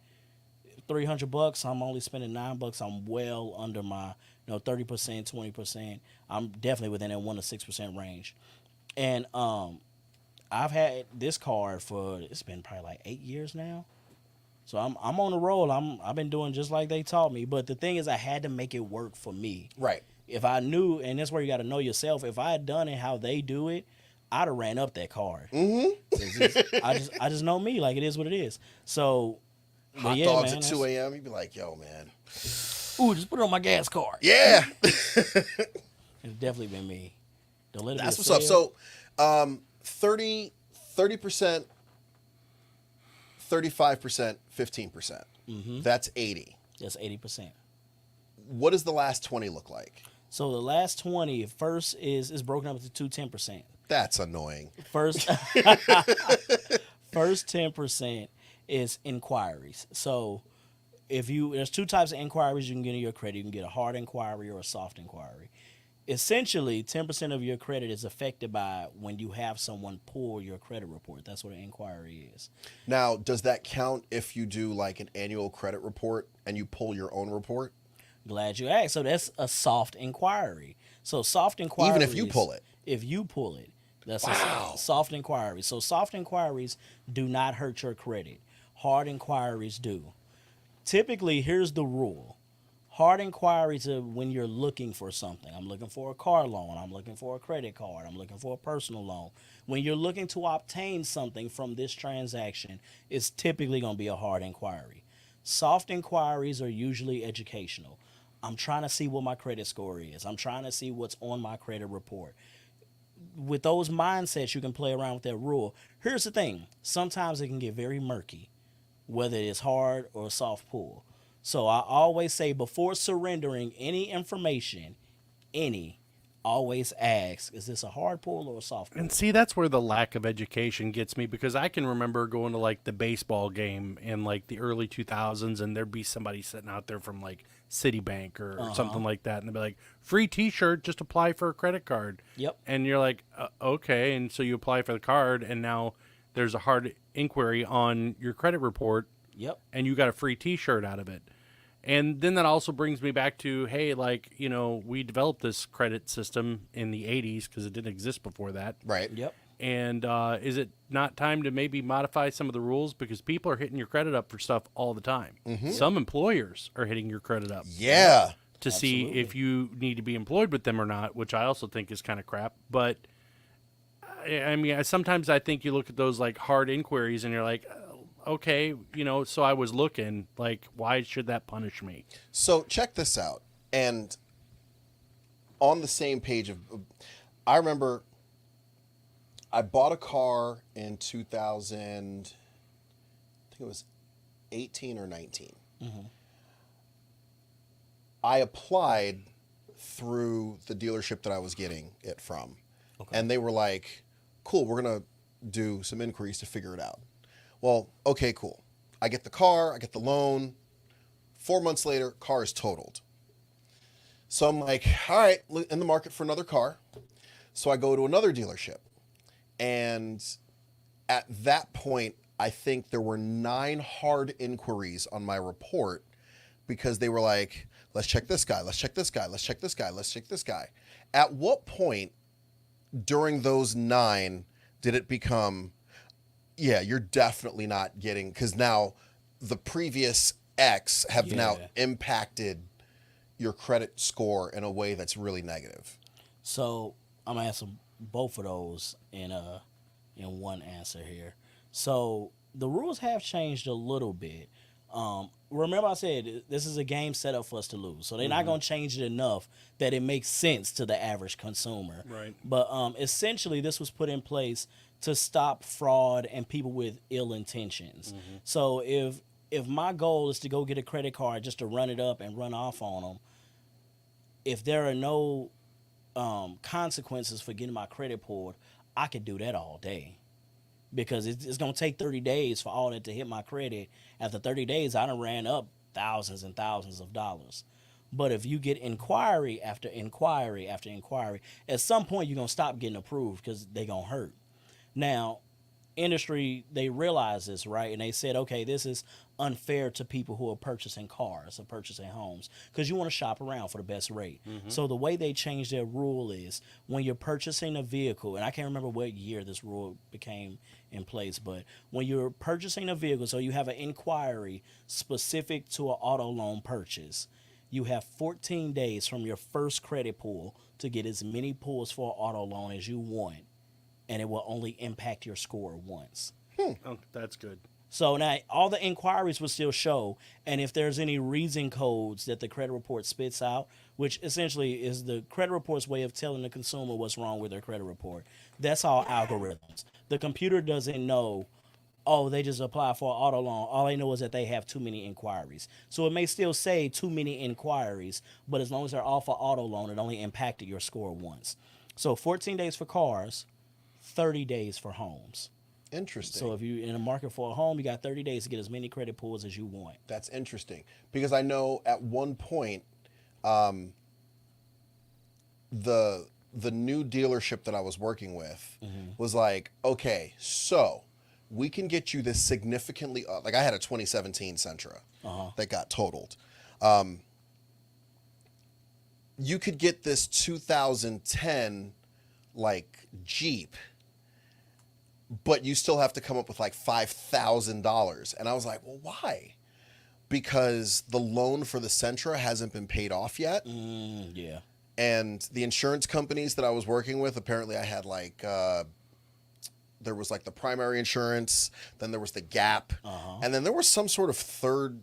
$300, I'm only spending $9. I'm well under my 30%, 20%. I'm definitely within that 1% to 6% range. And I've had this card for, it's been probably like 8 years now. So I'm on the roll. I've been doing just like they taught me. But the thing is, I had to make it work for me. Right. If I knew, and that's where you got to know yourself. If I had done it how they do it, I'd have ran up that card. I just know me. Like, it is what it is. So hot dogs at 2 a.m. You'd be like, yo, man. Ooh, just put it on my gas card. Yeah. It's definitely been me. Don't let it That's what's up. So 30%, 35%, 15%. That's 80. That's 80%. What does the last 20 look like? So the last 20, first is broken up into 10%. That's annoying. First 10% is inquiries. So there's two types of inquiries you can get in your credit. You can get a hard inquiry or a soft inquiry. Essentially, 10% of your credit is affected by when you have someone pull your credit report. That's what an inquiry is. Now, does that count if you do like an annual credit report and you pull your own report? Glad you asked. So that's a soft inquiry. So soft inquiries. Even if you pull it? If you pull it. That's a soft inquiry. So soft inquiries do not hurt your credit. Hard inquiries do. Typically, here's the rule. Hard inquiries are when you're looking for something. I'm looking for a car loan. I'm looking for a credit card. I'm looking for a personal loan. When you're looking to obtain something from this transaction, it's typically going to be a hard inquiry. Soft inquiries are usually educational. I'm trying to see what my credit score is. I'm trying to see what's on my credit report. With those mindsets, you can play around with that rule. Here's the thing. Sometimes it can get very murky, whether it's hard or a soft pull. So I always say before surrendering any information, always ask, is this a hard pull or a soft pull? And see, that's where the lack of education gets me, because I can remember going to like the baseball game in like the early 2000s, and there'd be somebody sitting out there from like Citibank or something like that, and they'd be like, free t-shirt, just apply for a credit card. Yep. And you're like, okay. And so you apply for the card, and now there's a hard inquiry on your credit report. Yep. And you got a free t-shirt out of it. And then that also brings me back to, hey, like, you know, we developed this credit system in the 80s because it didn't exist before that. Right. Yep. And is it not time to maybe modify some of the rules? Because people are hitting your credit up for stuff all the time. Mm-hmm. Some employers are hitting your credit up. Yeah. To Absolutely. see if you need to be employed with them or not, which I also think is kind of crap. But, I mean, sometimes I think you look at those, like, hard inquiries and you're like, okay, you know, so I was looking, like, why should that punish me? So check this out. And on the same page I remember I bought a car in 2000, I think it was 18 or 19. Mm-hmm. I applied through the dealership that I was getting it from. Okay. And they were like, cool, we're going to do some inquiries to figure it out. Well, okay, cool. I get the car, I get the loan. 4 months later, car is totaled. So I'm like, all right, in the market for another car. So I go to another dealership. And at that point, I think there were 9 hard inquiries on my report because they were like, let's check this guy, let's check this guy, let's check this guy, let's check this guy. At what point during those 9 did it become, yeah, you're definitely not getting, because now the previous X have now impacted your credit score in a way that's really negative? So I'm gonna answer both of those in one answer here. So the rules have changed a little bit. Remember I said this is a game set up for us to lose. So they're not going to change it enough that it makes sense to the average consumer. Right. But essentially this was put in place to stop fraud and people with ill intentions. Mm-hmm. So if my goal is to go get a credit card just to run it up and run off on them, if there are no consequences for getting my credit pulled, I could do that all day. Because it's going to take 30 days for all that to hit my credit. After 30 days, I done ran up thousands and thousands of dollars. But if you get inquiry after inquiry after inquiry, at some point you're going to stop getting approved because they're going to hurt. Now, industry, they realize this, right? And they said, okay, this is unfair to people who are purchasing cars or purchasing homes because you want to shop around for the best rate. Mm-hmm. So the way they changed their rule is when you're purchasing a vehicle, and I can't remember what year this rule became in place, but when you're purchasing a vehicle, so you have an inquiry specific to an auto loan purchase, you have 14 days from your first credit pull to get as many pulls for an auto loan as you want, and it will only impact your score once. Oh, that's good. So now all the inquiries will still show, and if there's any reason codes that the credit report spits out, which essentially is the credit report's way of telling the consumer what's wrong with their credit report, that's all algorithms. The computer doesn't know, oh, they just apply for an auto loan. All they know is that they have too many inquiries. So it may still say too many inquiries, but as long as they're all for auto loan, it only impacted your score once. So 14 days for cars, 30 days for homes. Interesting. So if you're in a market for a home, you got 30 days to get as many credit pulls as you want. That's interesting because I know at one point, the new dealership that I was working with was like, okay, so we can get you this significantly like I had a 2017 Sentra that got totaled. You could get this 2010 like Jeep, but you still have to come up with like $5,000. And I was like, well, why? because the loan for the Sentra hasn't been paid off yet. Yeah. And the insurance companies that I was working with, apparently I had like, there was like the primary insurance, then there was the Gap, and then there was some sort of third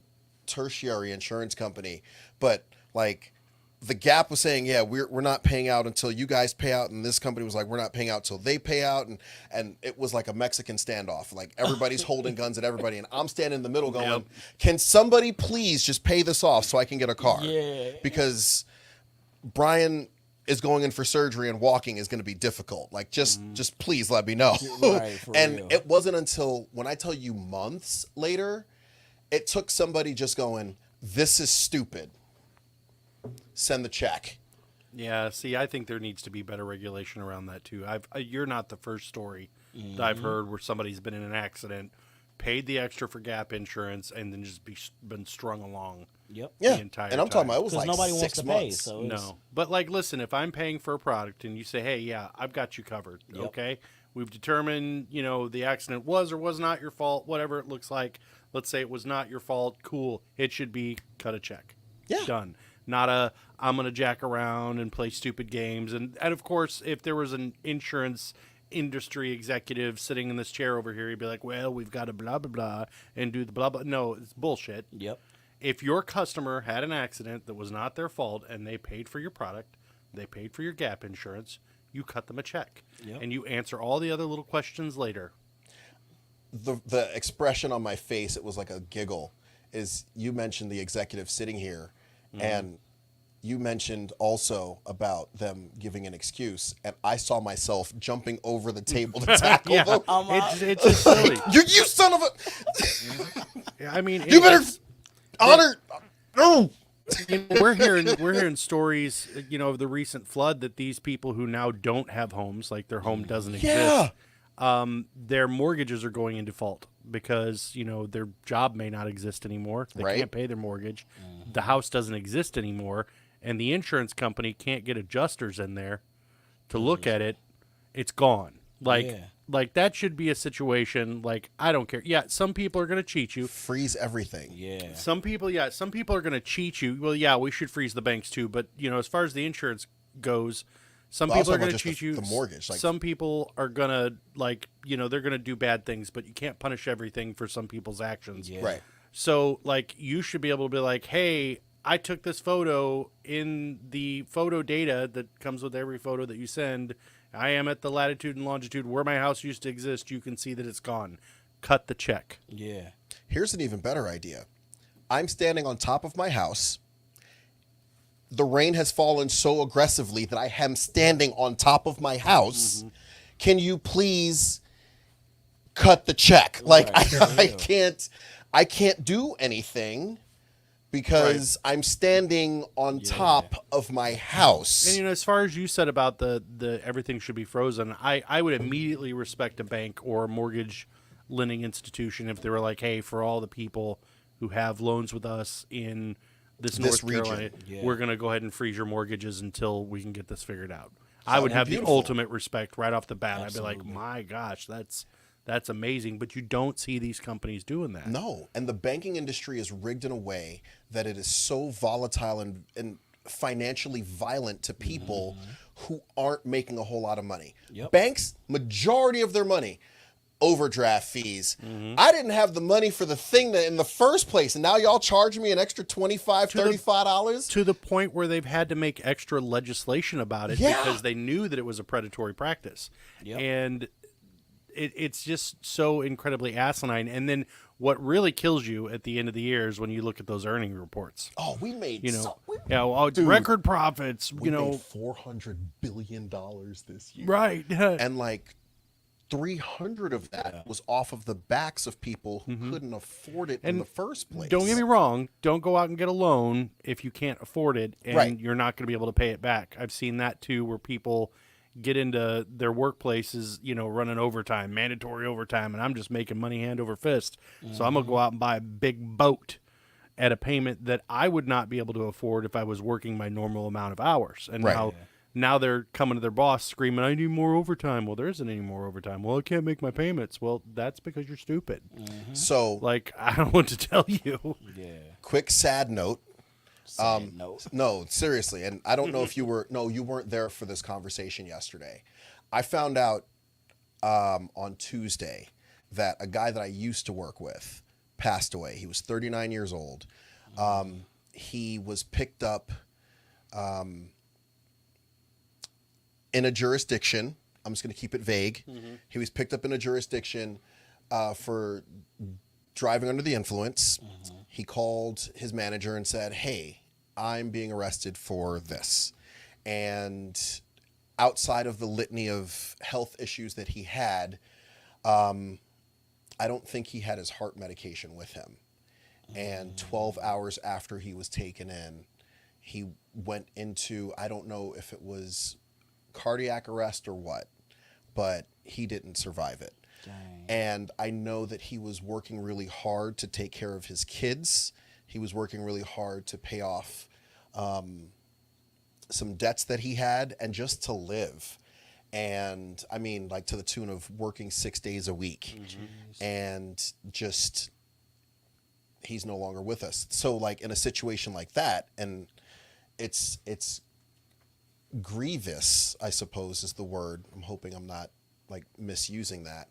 tertiary insurance company. But like the Gap was saying, yeah, we're not paying out until you guys pay out. And this company was like, we're not paying out till they pay out. And it was like a Mexican standoff. Like everybody's holding guns at everybody. And I'm standing in the middle going, can somebody please just pay this off so I can get a car? Yeah. Because Brian is going in for surgery and walking is going to be difficult. Like, just please let me know. Right, for and real. it wasn't until, when I tell you months later, it took somebody just going, this is stupid. Send the check. Yeah, see, I think there needs to be better regulation around that too. You're not the first story that I've heard where somebody's been in an accident, paid the extra for Gap insurance, and then just been strung along. Yep. Yeah. The entire And I'm talking about, it was Because like nobody 6 wants to months. pay. So it's, No, but like, listen, if I'm paying for a product and you say, hey, yeah, I've got you covered. Yep. Okay. We've determined, the accident was or was not your fault, whatever it looks like. Let's say it was not your fault. Cool. It should be cut a check. Yeah. Done. Not I'm going to jack around and play stupid games. And of course, if there was an insurance industry executive sitting in this chair over here, he'd be like, well, we've got to blah, blah, blah, and do the blah, blah. No, it's bullshit. Yep. If your customer had an accident that was not their fault and they paid for your product, they paid for your Gap insurance, you cut them a check. Yep. And you answer all the other little questions later. The expression on my face, it was like a giggle, is you mentioned the executive sitting here, and you mentioned also about them giving an excuse, and I saw myself jumping over the table to tackle Yeah, them. it's just silly. You son of a... Yeah, I mean, You better honor... No! we're hearing stories, of the recent flood that these people who now don't have homes, like their home doesn't exist, their mortgages are going in default because, their job may not exist anymore. They Right. can't pay their mortgage. The house doesn't exist anymore, and the insurance company can't get adjusters in there to look at it. It's gone. Like that should be a situation. Like, I don't care. Yeah, some people are going to cheat you. Freeze everything. Some Yeah. some people are going to cheat you. Well, yeah, we should freeze the banks too. But as far as the insurance goes, some Well, I was people are talking going about to just cheat you. the mortgage, like- some people are going to they're going to do bad things, but you can't punish everything for some people's actions. Yeah. Right. So, like, you should be able to be like, hey, I took this photo in the photo data that comes with every photo that you send. I am at the latitude and longitude where my house used to exist. You can see that it's gone. Cut the check. Yeah. Here's an even better idea. I'm standing on top of my house. The rain has fallen so aggressively that I am standing on top of my house. Can you please cut the check? Like, Right. I can't do anything because I'm standing on top of my house. And as far as you said about the everything should be frozen, I would immediately respect a bank or a mortgage lending institution if they were like, hey, for all the people who have loans with us in this North region. Carolina, Yeah. we're going to go ahead and freeze your mortgages until we can get this figured out. I would be have beautiful. the ultimate respect right off the bat. Absolutely. I'd be like, my gosh, that's amazing. But you don't see these companies doing that. No, and the banking industry is rigged in a way that it is so volatile and financially violent to people who aren't making a whole lot of money. Yep. Banks, majority of their money, overdraft fees. I didn't have the money for the thing that in the first place, and now y'all charge me an extra $25, $35? To the point where they've had to make extra legislation about it Yeah. because they knew that it was a predatory practice. Yep. And it's just so incredibly asinine. And then what really kills you at the end of the year is when you look at those earning reports. Oh, we made It's record profits, we made $400 billion this year. right. And like 300 of that was off of the backs of people who couldn't afford it in And the first place. Don't get me wrong. Don't go out and get a loan if you can't afford it and Right. you're not going to be able to pay it back. I've seen that too, where people get into their workplaces, running overtime, mandatory overtime, and I'm just making money hand over fist. So I'm going to go out and buy a big boat at a payment that I would not be able to afford if I was working my normal amount of hours. And Right. now they're coming to their boss screaming, I need more overtime. Well, there isn't any more overtime. Well, I can't make my payments. Well, that's because you're stupid. So, Like, I don't know what to tell you. Yeah. quick sad note. No. No, seriously, and I don't know if you weren't there for this conversation yesterday. I found out on Tuesday that a guy that I used to work with passed away. He was 39 years old. He was picked up in a jurisdiction. I'm just going to keep it vague. He was picked up in a jurisdiction for driving under the influence. He called his manager and said, hey, I'm being arrested for this. And outside of the litany of health issues that he had, I don't think he had his heart medication with him. And 12 hours after he was taken in, he went into, I don't know if it was cardiac arrest or what, but he didn't survive it. Dang. And I know that he was working really hard to take care of his kids. He was working really hard to pay off some debts that he had and just to live. And I mean, like to the tune of working 6 days a week. And just, he's no longer with us. So like in a situation like that, and it's grievous, I suppose is the word. I'm hoping I'm not like misusing that.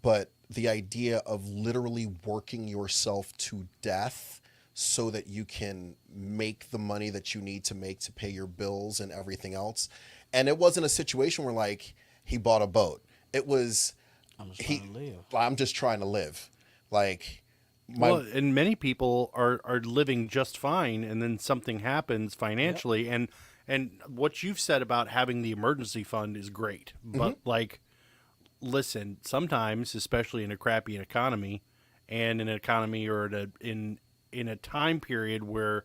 But the idea of literally working yourself to death so that you can make the money that you need to pay your bills and everything else. And it wasn't a situation where like he bought a boat. It was, I'm just trying to live. I'm just trying to live. Like, Well, and many people are living just fine, and then something happens financially. And what you've said about having the emergency fund is great. But, like, listen, sometimes, especially in a crappy economy, and in an economy or in a time period where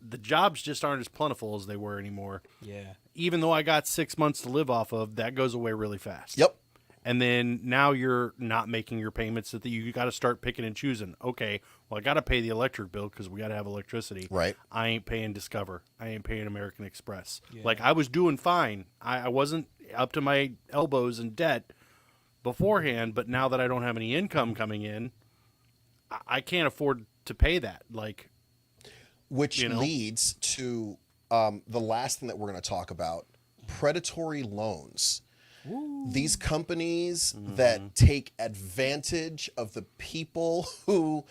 the jobs just aren't as plentiful as they were anymore. Yeah. Even though I got 6 months to live off of, that goes away really fast. Yep. And then now you're not making your payments that you got to start picking and choosing. Okay, well, I got to pay the electric bill because we got to have electricity. Right. I ain't paying Discover. I ain't paying American Express. Yeah. Like, I was doing fine. I wasn't up to my elbows in debt beforehand, but now that I don't have any income coming in, I can't afford to pay that. Like, which you know? leads to the last thing that we're going to talk about, predatory loans. These companies that take advantage of the people who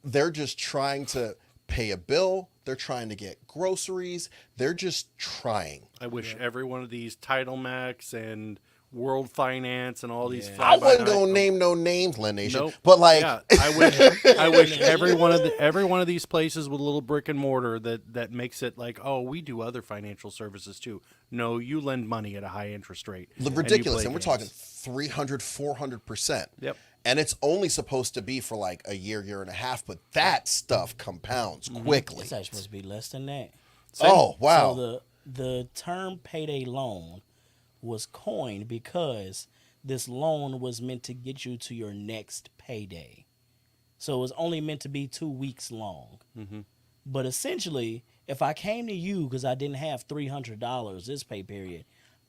they're just trying to pay a bill. They're trying to get groceries. They're just trying. I wish every one of these Title Max and World Finance and all these. I wasn't going to name no names, Len Nation. Nope. But like, Yeah, I wish every one of these places with a little brick and mortar that makes it like, oh, we do other financial services too. No, you lend money at a high interest rate. ridiculous. And we're games. talking 300, 400%. Yep. And it's only supposed to be for like a year and a half, but that stuff compounds quickly. It's actually supposed to be less than that. Oh, wow. So the term payday loan was coined because this loan was meant to get you to your next payday. So it was only meant to be 2 weeks long. But essentially, if I came to you because I didn't have $300 this pay period,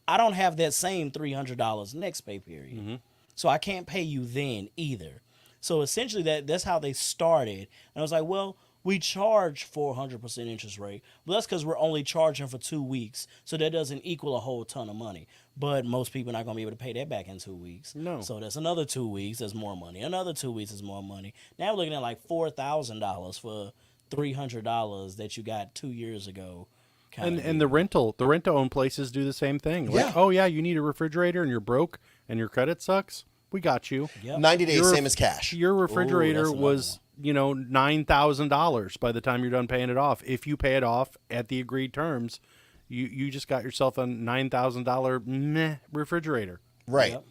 I don't have that same $300 next pay period. So I can't pay you then either. So essentially that's how they started. And I was like, well, we charge 400% interest rate, but that's because we're only charging for 2 weeks. So that doesn't equal a whole ton of money. But most people are not going to be able to pay that back in 2 weeks. No. So that's another 2 weeks. That's more money. Another 2 weeks is more money. Now we're looking at like $4,000 for $300 that you got 2 years ago. And the rent-to-own places do the same thing. Like, Yeah. oh yeah, you need a refrigerator and you're broke and your credit sucks. We got you. Yep. 90 days, Your- same as cash. Your refrigerator that's another was, $9,000 by the time you're done paying it off. If you pay it off at the agreed terms, you just got yourself a $9,000 refrigerator. Right. Yep.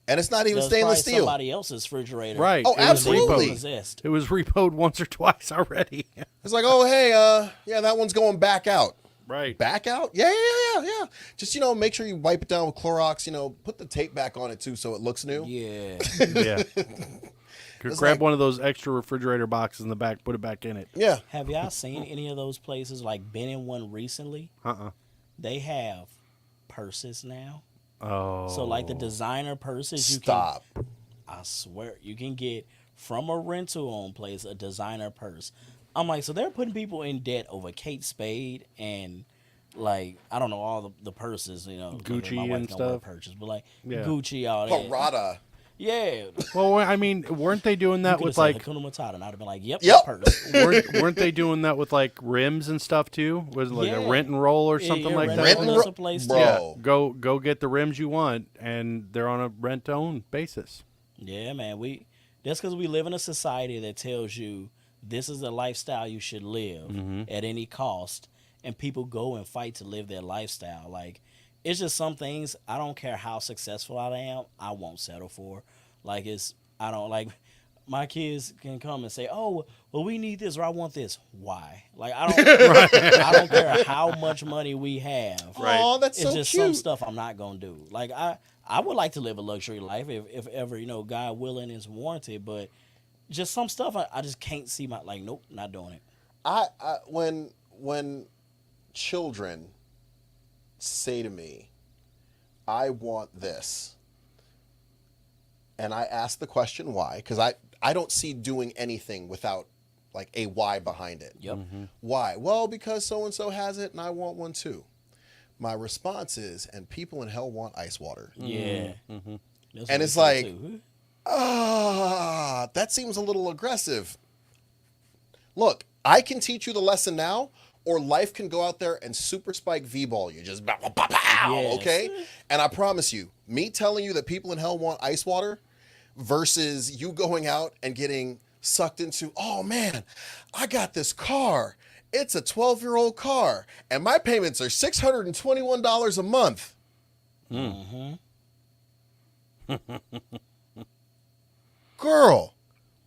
And it's not even That was stainless probably steel. somebody else's refrigerator. Right. Oh, It was absolutely. repoed. Possessed. It was repoed once or twice already. It's like, oh, hey, yeah, that one's going back out. Right. Back out? Yeah. Just, make sure you wipe it down with Clorox, put the tape back on it too so it looks new. Yeah. Yeah. It's Grab like- one of those extra refrigerator boxes in the back, put it back in it. Yeah. Have y'all seen any of those places, like been in one recently? Uh-uh. They have purses now. Oh. So like the designer purses, Stop. I swear, you can get from a rental on place a designer purse. I'm like, so they're putting people in debt over Kate Spade and like I don't know all the purses, you know, Gucci my wife and don't wear stuff. purses, but like Yeah. Gucci, all that. Parada. Yeah. Well, I mean, weren't they doing that with like? Hakuna Matata, and I'd have been like, yep. Yep. Purse. weren't they doing that with like rims and stuff too? Was it like a Yeah. rent and roll or something like that? Rent and That's ro- a place bro. too. Yeah, go get the rims you want, and they're on a rent to own basis. Yeah, man. That's because we live in a society that tells you this is the lifestyle you should live at any cost, and people go and fight to live their lifestyle. Like, it's just some things I don't care how successful I am, I won't settle for. Like, I don't like. My kids can come and say, "Oh, well, we need this or I want this." Why? Like, I don't. I don't care how much money we have. Right. Oh, that's It's so just cute. some stuff I'm not gonna do. Like I would like to live a luxury life if ever, you know, God willing is warranted, but just some stuff I just can't see my like, nope, not doing it. I when children say to me, "I want this," and I ask the question why, because I don't see doing anything without like a why behind it. Yep. Why? Well, because so and so has it, and I want one too. My response is, and people in hell want ice water. Yeah. That's what And we it's say, like, too. that seems a little aggressive. Look, I can teach you the lesson now, or life can go out there and super spike V-ball you. Just pow, pow, pow, Yes. okay? And I promise you, me telling you that people in hell want ice water versus you going out and getting sucked into, oh man, I got this car. It's a 12-year-old car, and my payments are $621 a month. Girl,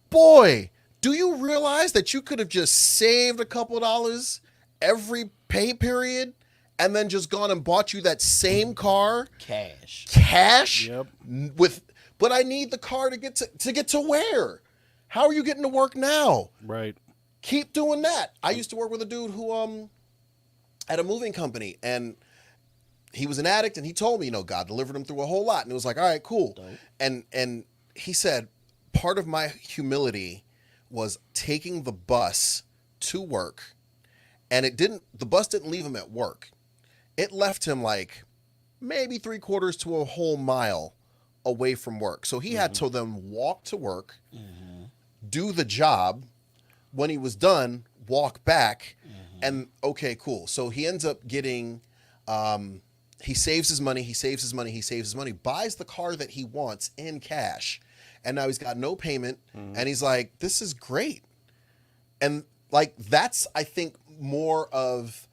boy, do you realize that you could have just saved a couple dollars every pay period and then just gone and bought you that same car cash Yep. but I need the car to get to where? How are you getting to work now? Right. Keep doing that. I used to work with a dude who at a moving company, and he was an addict, and he told me, you know, God delivered him through a whole lot, and it was like, all right, cool. Dope. And he said part of my humility was taking the bus to work, and the bus didn't leave him at work. It left him like maybe 3/4 to a whole mile away from work. So he had to then walk to work, do the job. When he was done, walk back, and okay, cool. So he ends up getting, he saves his money, buys the car that he wants in cash, and now he's got no payment, and he's like, this is great. And like, that's, I think, more of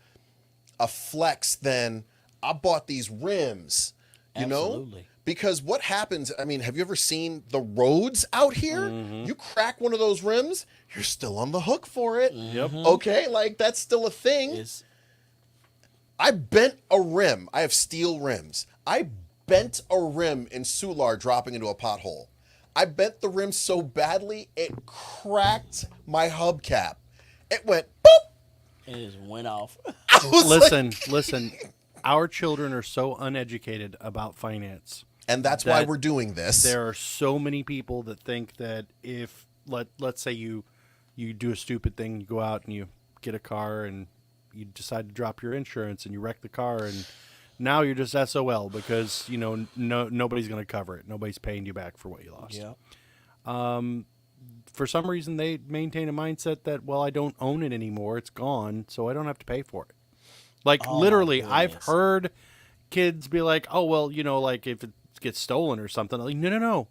a flex than I bought these rims, you know? Absolutely. Because what happens, I mean, have you ever seen the roads out here? You crack one of those rims, you're still on the hook for it. Yep. Okay, like that's still a thing. It's I bent a rim. I have steel rims. I bent a rim in Solar dropping into a pothole. I bent the rim so badly, it cracked my hubcap. It went boop. it just went off. I was like, Listen. Our children are so uneducated about finance. and that's why that we're doing this. There are so many people that think that if let's say you do a stupid thing, you go out and you get a car and you decide to drop your insurance and you wreck the car, and now you're just SOL because you know nobody's going to cover it. Nobody's paying you back for what you lost. Yeah. For some reason, they maintain a mindset that, well, I don't own it anymore. It's gone, so I don't have to pay for it. Like, Oh, literally, my I've goodness. heard kids be like, oh, well, you know, like if it gets stolen or something. Like, no.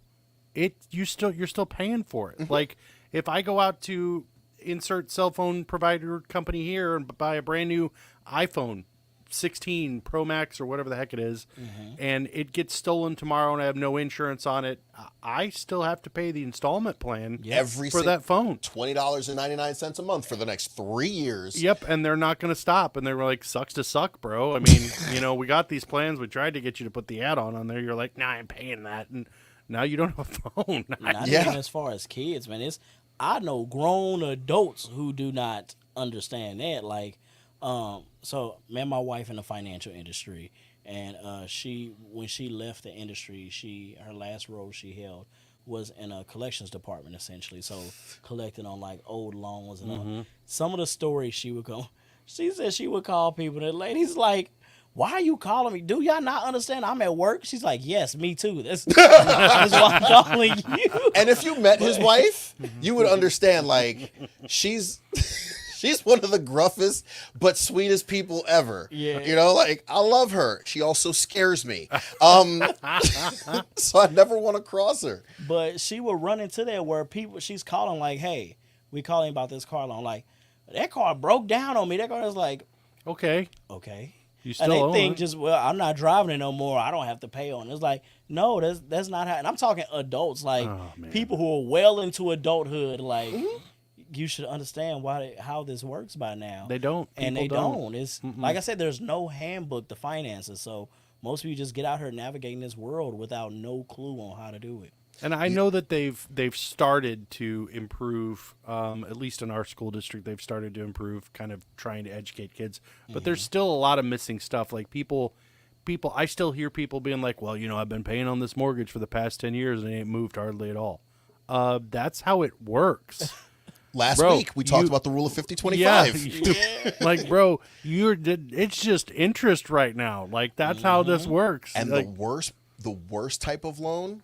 You're still paying for it. Like, if I go out to insert cell phone provider company here and buy a brand new iPhone 16 Pro Max or whatever the heck it is, and it gets stolen tomorrow and I have no insurance on it, I still have to pay the installment plan for that phone. $20.99 a month for the next 3 years. Yep, and they're not going to stop. And they're like, sucks to suck, bro. I mean, you know, we got these plans. We tried to get you to put the add-on on there. You're like, nah, I'm paying that. And now you don't have a phone. Not Yeah. even as far as kids, man. I know grown adults who do not understand that. Like, so me and my wife in the financial industry, And when she left the industry, her last role she held was in a collections department, essentially. So collecting on like old loans and all. Some of the stories she said she would call people. The lady's like, "Why are you calling me? Do y'all not understand I'm at work?" She's like, "Yes, me too. That's why I'm calling you." And if you met his wife, you would understand. Like, she's one of the gruffest but sweetest people ever. Yeah. You know, like, I love her. She also scares me. So I never want to cross her. But she would run into there where she's calling like, "Hey, we calling about this car loan. Like, that car broke down on me." That car is like, Okay. You and they still own think it. I'm not driving it no more. I don't have to pay on it. It's like, no, that's not how. And I'm talking adults, like people who are well into adulthood. Like, you should understand how this works by now. They don't. And People they don't. It's like I said, there's no handbook to finances. So most of you just get out here navigating this world without no clue on how to do it. And I know that they've started to improve, at least in our school district, they've started to improve, kind of trying to educate kids. But there's still a lot of missing stuff. Like people, I still hear people being like, "Well, I've been paying on this mortgage for the past 10 years and it ain't moved hardly at all." That's how it works. Last Bro, week, we talked about the rule of 50-25. Yeah. Like, bro, it's just interest right now. Like, that's how this works. And like, the worst type of loan,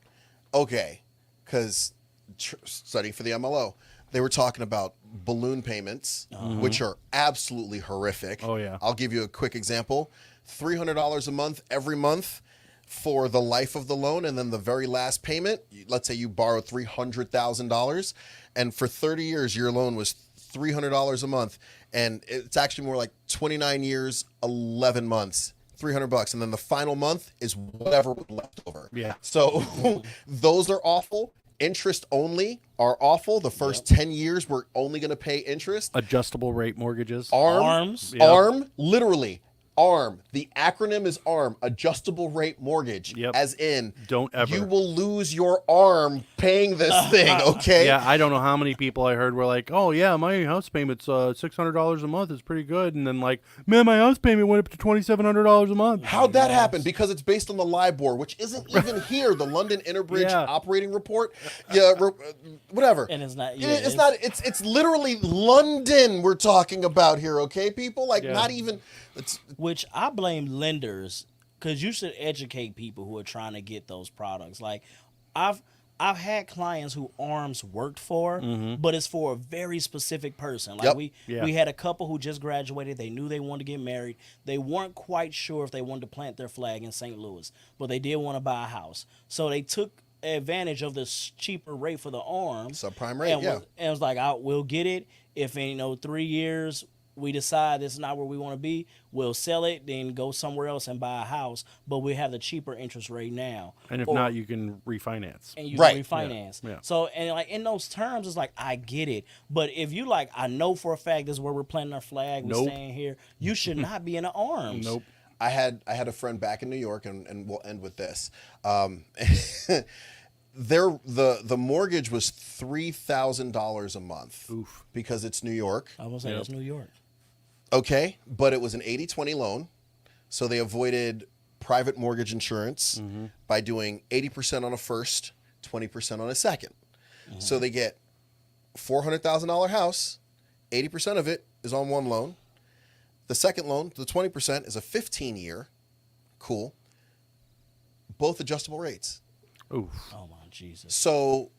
okay, because studying for the MLO, they were talking about balloon payments, which are absolutely horrific. Oh, yeah. I'll give you a quick example. $300 a month every month for the life of the loan, and then the very last payment, let's say you borrowed $300,000, and for 30 years your loan was $300 a month, and it's actually more like 29 years, 11 months, $300, and then the final month is whatever was left over. Yeah. So those are awful. Interest only are awful. The first 10 years we're only going to pay interest. adjustable rate mortgages. Arms. Yep. ARM, literally. ARM. The acronym is ARM, adjustable rate mortgage. Yep. As in, Don't ever. you will lose your arm paying this thing, okay? Yeah, I don't know how many people I heard were like, "Oh yeah, my house payment's $600 a month. It's pretty good." And then like, "Man, my house payment went up to $2,700 a month." How'd that happen? Because it's based on the LIBOR, which isn't even here. The London Interbridge Yeah. Operating Report. Yeah, whatever. And it's not. It's not. It's literally London we're talking about here, okay, people? Like, Yeah. not even. Which I blame lenders, because you should educate people who are trying to get those products. Like, I've had clients who ARMS worked for, but it's for a very specific person. Like Yep. we had a couple who just graduated. They knew they wanted to get married. They weren't quite sure if they wanted to plant their flag in St. Louis, but they did want to buy a house. So they took advantage of this cheaper rate for the ARMS. Subprime rate, and yeah. and it was like, we'll get it if in 3 years we decide this is not where we want to be, we'll sell it, then go somewhere else and buy a house, but we have the cheaper interest rate now. And if not, you can refinance. And you Right. can refinance. Yeah. So, and like in those terms, it's like, I get it. But if you like, I know for a fact this is where we're planting our flag, we're Nope. staying here, you should not be in the ARMS. Nope. I had a friend back in New York, and we'll end with this. The mortgage was $3,000 a month. Oof. Because it's New York. I was like, that's New York. Okay, but it was an 80-20 loan, so they avoided private mortgage insurance by doing 80% on a first, 20% on a second. So they get $400,000 house, 80% of it is on one loan. The second loan, the 20%, is a 15-year. Cool. Both adjustable rates. Oof. Oh my Jesus. So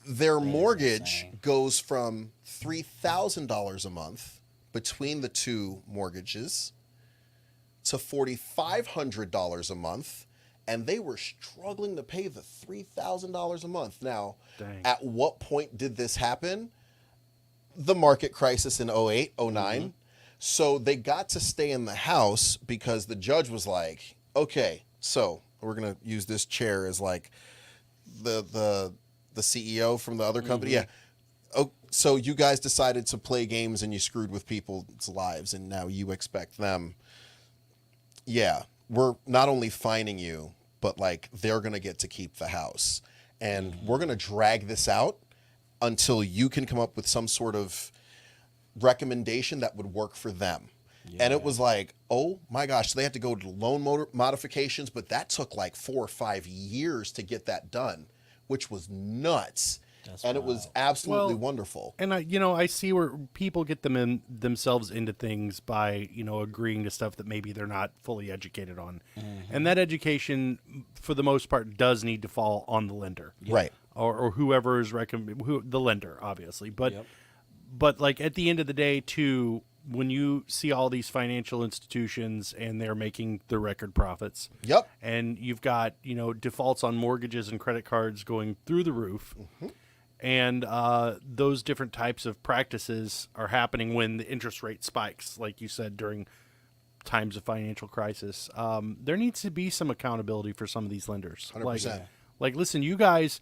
their mortgage insane. goes from $3,000 a month between the two mortgages to $4,500 a month, and they were struggling to pay the $3,000 a month. Now, Dang. at what point did this happen? The market crisis in 08, 09. So they got to stay in the house because the judge was like, okay, so we're going to use this chair as like the CEO from the other company. Yeah. Oh, so you guys decided to play games and you screwed with people's lives, and now you expect them. Yeah, we're not only fining you, but like they're going to get to keep the house. And we're going to drag this out until you can come up with some sort of recommendation that would work for them. And it was like, oh my gosh, so they had to go to loan modifications, but that took like 4 or 5 years to get that done, which was nuts. And it was absolutely wonderful. And I see where people get themselves into things by, agreeing to stuff that maybe they're not fully educated on. Mm-hmm. And that education, for the most part, does need to fall on the lender. Right. Or whoever is the lender, obviously. But like at the end of the day, too, when you see all these financial institutions and they're making the record profits. Yep. And you've got, defaults on mortgages and credit cards going through the roof. Mm-hmm. And those different types of practices are happening when the interest rate spikes, like you said, during times of financial crisis. There needs to be some accountability for some of these lenders. 100%. Like, listen, you guys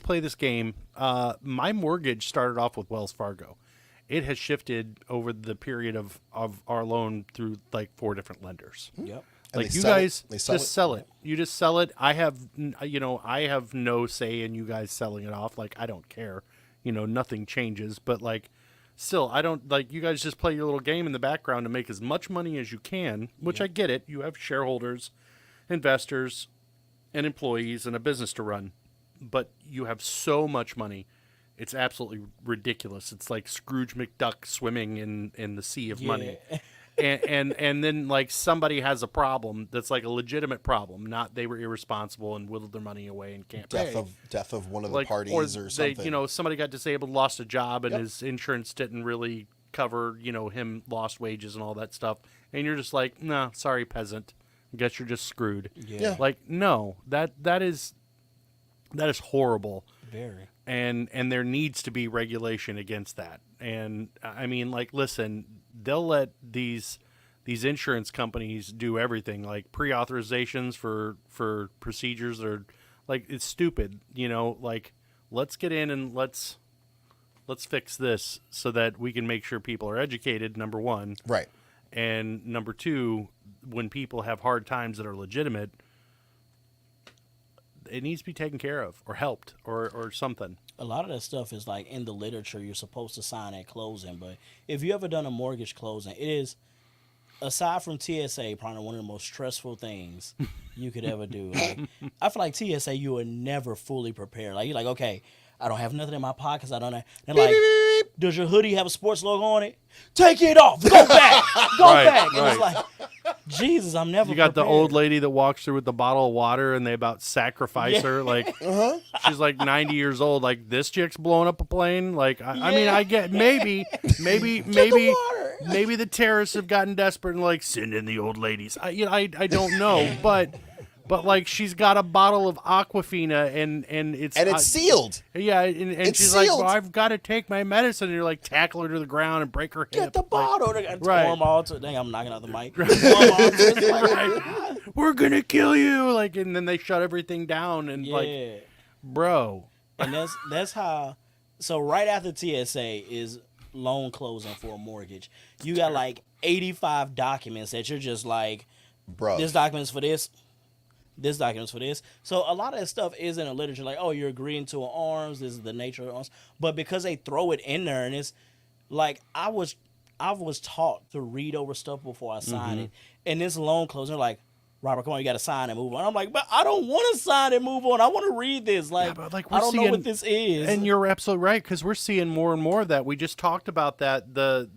play this game. My mortgage started off with Wells Fargo. It has shifted over the period of our loan through like 4 different lenders. Yep. Like you guys just sell it. You just sell it. I have no say in you guys selling it off. Like I don't care. Nothing changes. But like, still, I don't like you guys just play your little game in the background to make as much money as you can. Which I get it. You have shareholders, investors, and employees, and a business to run. But you have so much money. It's absolutely ridiculous. It's like Scrooge McDuck swimming in the sea of money. and then like somebody has a problem that's like a legitimate problem, not they were irresponsible and whittled their money away and can't pay. Death of one of the parties or something. They, somebody got disabled, lost a job, and his insurance didn't really cover, him lost wages and all that stuff. And you're just like, nah, sorry, peasant. I guess you're just screwed. Yeah. Like, no, that is horrible. Very. And there needs to be regulation against that. And I mean, like, listen, they'll let these insurance companies do everything, like pre-authorizations for procedures that are like, it's stupid, like let's get in and let's fix this so that we can make sure people are educated, number one. Right. And number two, when people have hard times that are legitimate, it needs to be taken care of or helped or something. A lot of that stuff is like in the literature you're supposed to sign at closing. But if you ever done a mortgage closing, it is, aside from TSA, probably one of the most stressful things you could ever do. Like, I feel like TSA, you are never fully prepared. Like, you're like, okay, I don't have nothing in my pockets. I don't have. And like, does your hoodie have a sports logo on it? Take it off. Go back. Go back. And it's like, Jesus, I'm never. You got prepared. the old lady that walks through with the bottle of water, and they about sacrifice her. Like, she's like 90 years old. Like, this chick's blowing up a plane. Like, I mean, I get maybe the terrorists have gotten desperate and like send in the old ladies. I don't know, but like she's got a bottle of Aquafina and it's sealed. Yeah, and she's sealed. like, well, I've got to take my medicine. And you're like, tackle her to the ground and break her hip. Get the bottle. They got right. all to. Dang, I'm knocking out the mic. Right. We're gonna kill you. Like, and then they shut everything down and like, bro. And that's how. So right after TSA is loan closing for a mortgage. You got like 85 documents that you're just like, bro, this document's for this. This document's for this. So a lot of that stuff is in the literature, like, oh, you're agreeing to an arms. This is the nature of arms. But because they throw it in there, and it's like I was taught to read over stuff before I sign it. And this loan closing, they're like, Robert, come on, you got to sign and move on. I'm like, but I don't want to sign and move on. I want to read this. Like, but like I don't know what this is. And you're absolutely right, because we're seeing more and more of that. We just talked about that. The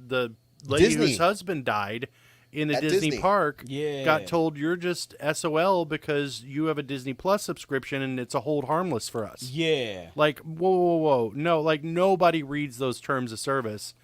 lady Disney. whose husband died in the Disney park got told, you're just SOL because you have a Disney Plus subscription and it's a hold harmless for us. Yeah. Like, whoa. No, like nobody reads those terms of service.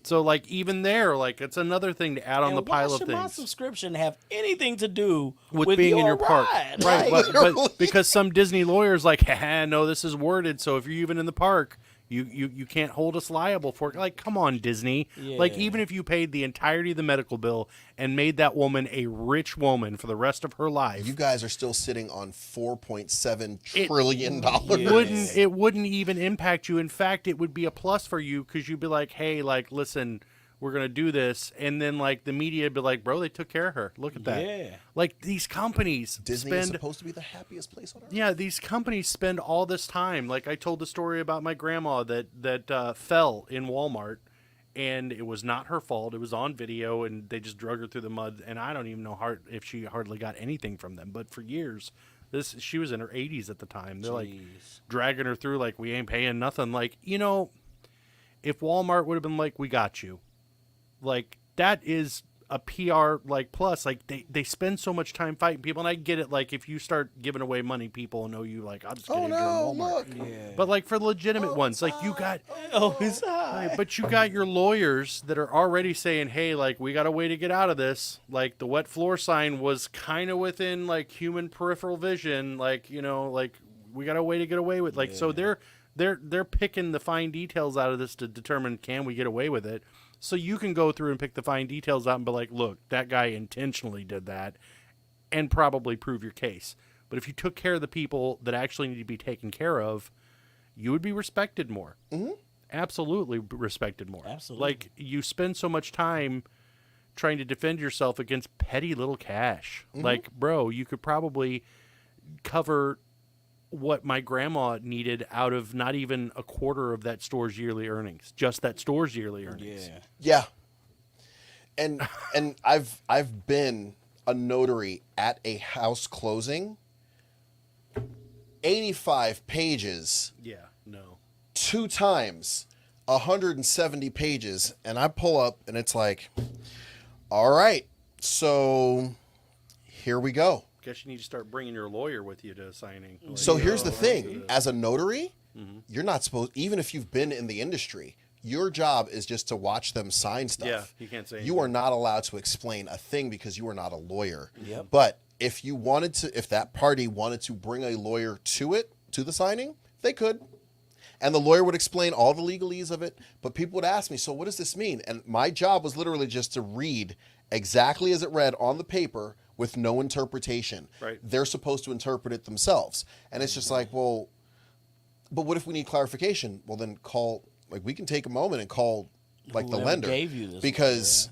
So like even there, like it's another thing to add on the pile of why should my things. subscription have anything to do with being in your park, ride? right? Like, But because some Disney lawyers like, no, this is worded, so if you're even in the park, you can't hold us liable for it. Like, come on, Disney. Yeah. Like, even if you paid the entirety of the medical bill and made that woman a rich woman for the rest of her life, you guys are still sitting on $4.7 trillion. It wouldn't even impact you. In fact, it would be a plus for you because you'd be like, hey, like, listen, we're going to do this. And then, like, the media would be like, bro, they took care of her. Look at that. Yeah. Like, these companies Disney is supposed to be the happiest place on earth. Yeah, these companies spend all this time. Like, I told the story about my grandma that fell in Walmart and it was not her fault. It was on video, and they just drug her through the mud. And I don't even know if she hardly got anything from them. But for years, she was in her 80s at the time. They're like dragging her through, like, we ain't paying nothing. Like, you know, if Walmart would have been like, we got you, like, that is a PR like plus. Like, they spend so much time fighting people, and I get it. Like, if you start giving away money, people know you. Like, I'll just get it from Walmart. Look. Yeah. But like for the legitimate ones, like you got, It's high. right, but you got your lawyers that are already saying, hey, like, we got a way to get out of this. Like, the wet floor sign was kind of within like human peripheral vision. Like, you know, like, we got a way to get away with. Like, so they're picking the fine details out of this to determine, can we get away with it? So you can go through and pick the fine details out and be like, look, that guy intentionally did that, and probably prove your case. But if you took care of the people that actually need to be taken care of, you would be respected more. Mm-hmm. Absolutely respected more. Absolutely. Like, you spend so much time trying to defend yourself against petty little cash. Mm-hmm. Like, bro, you could probably cover what my grandma needed out of not even a quarter of that store's yearly earnings. Just that store's yearly earnings. Yeah. Yeah. And I've been a notary at a house closing. 85 pages. Yeah, no. 2 times 170 pages, and I pull up and it's like, all right, so here we go. Guess you need to start bringing your lawyer with you to signing. Like, So you here's know, the thing. like, As a notary, you're not supposed, even if you've been in the industry, your job is just to watch them sign stuff. Yeah, you can't say You are not allowed to explain a thing because you are not a lawyer. Yep. But if you wanted to, if that party wanted to bring a lawyer to the signing, they could. And the lawyer would explain all the legalese of it. But people would ask me, so what does this mean? And my job was literally just to read exactly as it read on the paper with no interpretation. Right. They're supposed to interpret it themselves. And it's just like, well, but what if we need clarification? Well, then call, like, we can take a moment and call, like, the Whoever lender. gave you this because,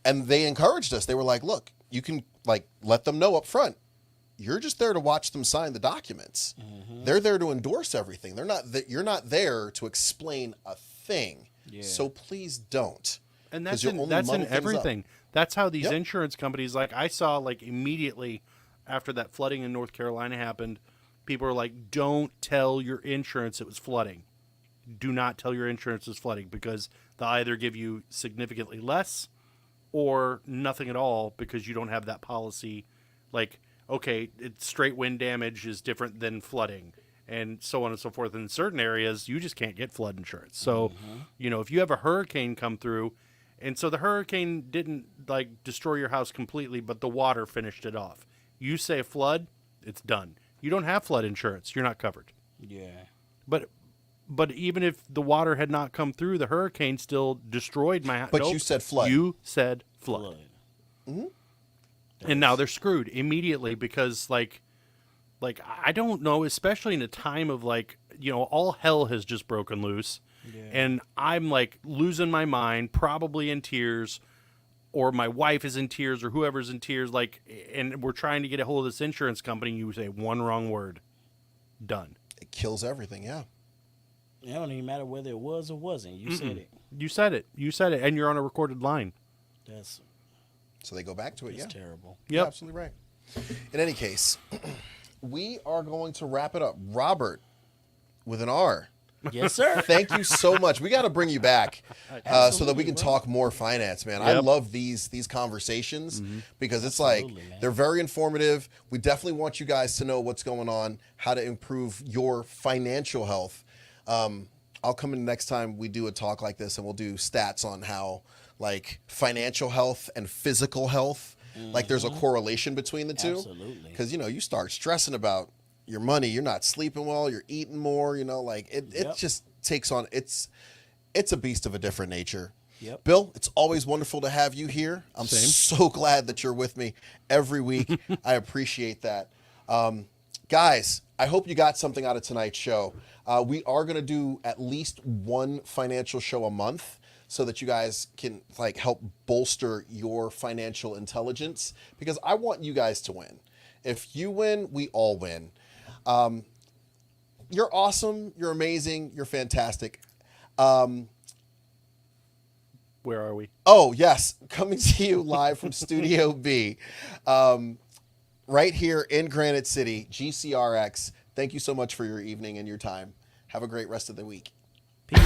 and they encouraged us. They were like, look, you can, like, let them know up front. You're just there to watch them sign the documents. Mm-hmm. They're there to endorse everything. They're not, you're not there to explain a thing. Yeah. So please don't. And 'Cause that's you'll in, only that's in muddle things up. everything. That's how these Yep. insurance companies, like, I saw, like, immediately after that flooding in North Carolina happened, people were like, don't tell your insurance it was flooding. Do not tell your insurance it's flooding, because they'll either give you significantly less or nothing at all because you don't have that policy. Like, okay, it's straight wind damage is different than flooding, and so on and so forth. In certain areas, you just can't get flood insurance. So, you know, if you have a hurricane come through, and so the hurricane didn't, like, destroy your house completely, but the water finished it off. You say flood, it's done. You don't have flood insurance. You're not covered. Yeah. But even if the water had not come through, the hurricane still destroyed my house. But you said flood. You said flood. Flood. And now they're screwed immediately because, like I don't know, especially in a time of, like, you know, all hell has just broken loose. Yeah. And I'm, like, losing my mind, probably in tears, or my wife is in tears, or whoever's in tears, like, and we're trying to get a hold of this insurance company, and you say one wrong word. Done. It kills everything, yeah. It don't even matter whether it was or wasn't. You said it. You said it. You said it, and you're on a recorded line. That's So they go back to it, yeah. terrible. Yep. You're absolutely right. In any case, we are going to wrap it up. Robert, with an R. Yes, sir. Thank you so much. We got to bring you back so that we can talk more finance, man. I Yep. love these conversations because it's Absolutely, like man. they're very informative. We definitely want you guys to know what's going on, how to improve your financial health. I'll come in next time we do a talk like this, and we'll do stats on how, like, financial health and physical health, like, there's a correlation between the two. Absolutely. Because, you know, you start stressing about your money, you're not sleeping well, you're eating more, you know, like, it Yep. just takes on, it's a beast of a different nature. Yep. Bill, it's always wonderful to have you here. I'm Same. so glad that you're with me every week. I appreciate that. Guys, I hope you got something out of tonight's show. We are going to do at least one financial show a month so that you guys can, like, help bolster your financial intelligence, because I want you guys to win. If you win, we all win. You're awesome. You're amazing. You're fantastic. Where are we? Oh, yes. Coming to you live from Studio B. Right here in Granite City, GCRX. Thank you so much for your evening and your time. Have a great rest of the week. Peace.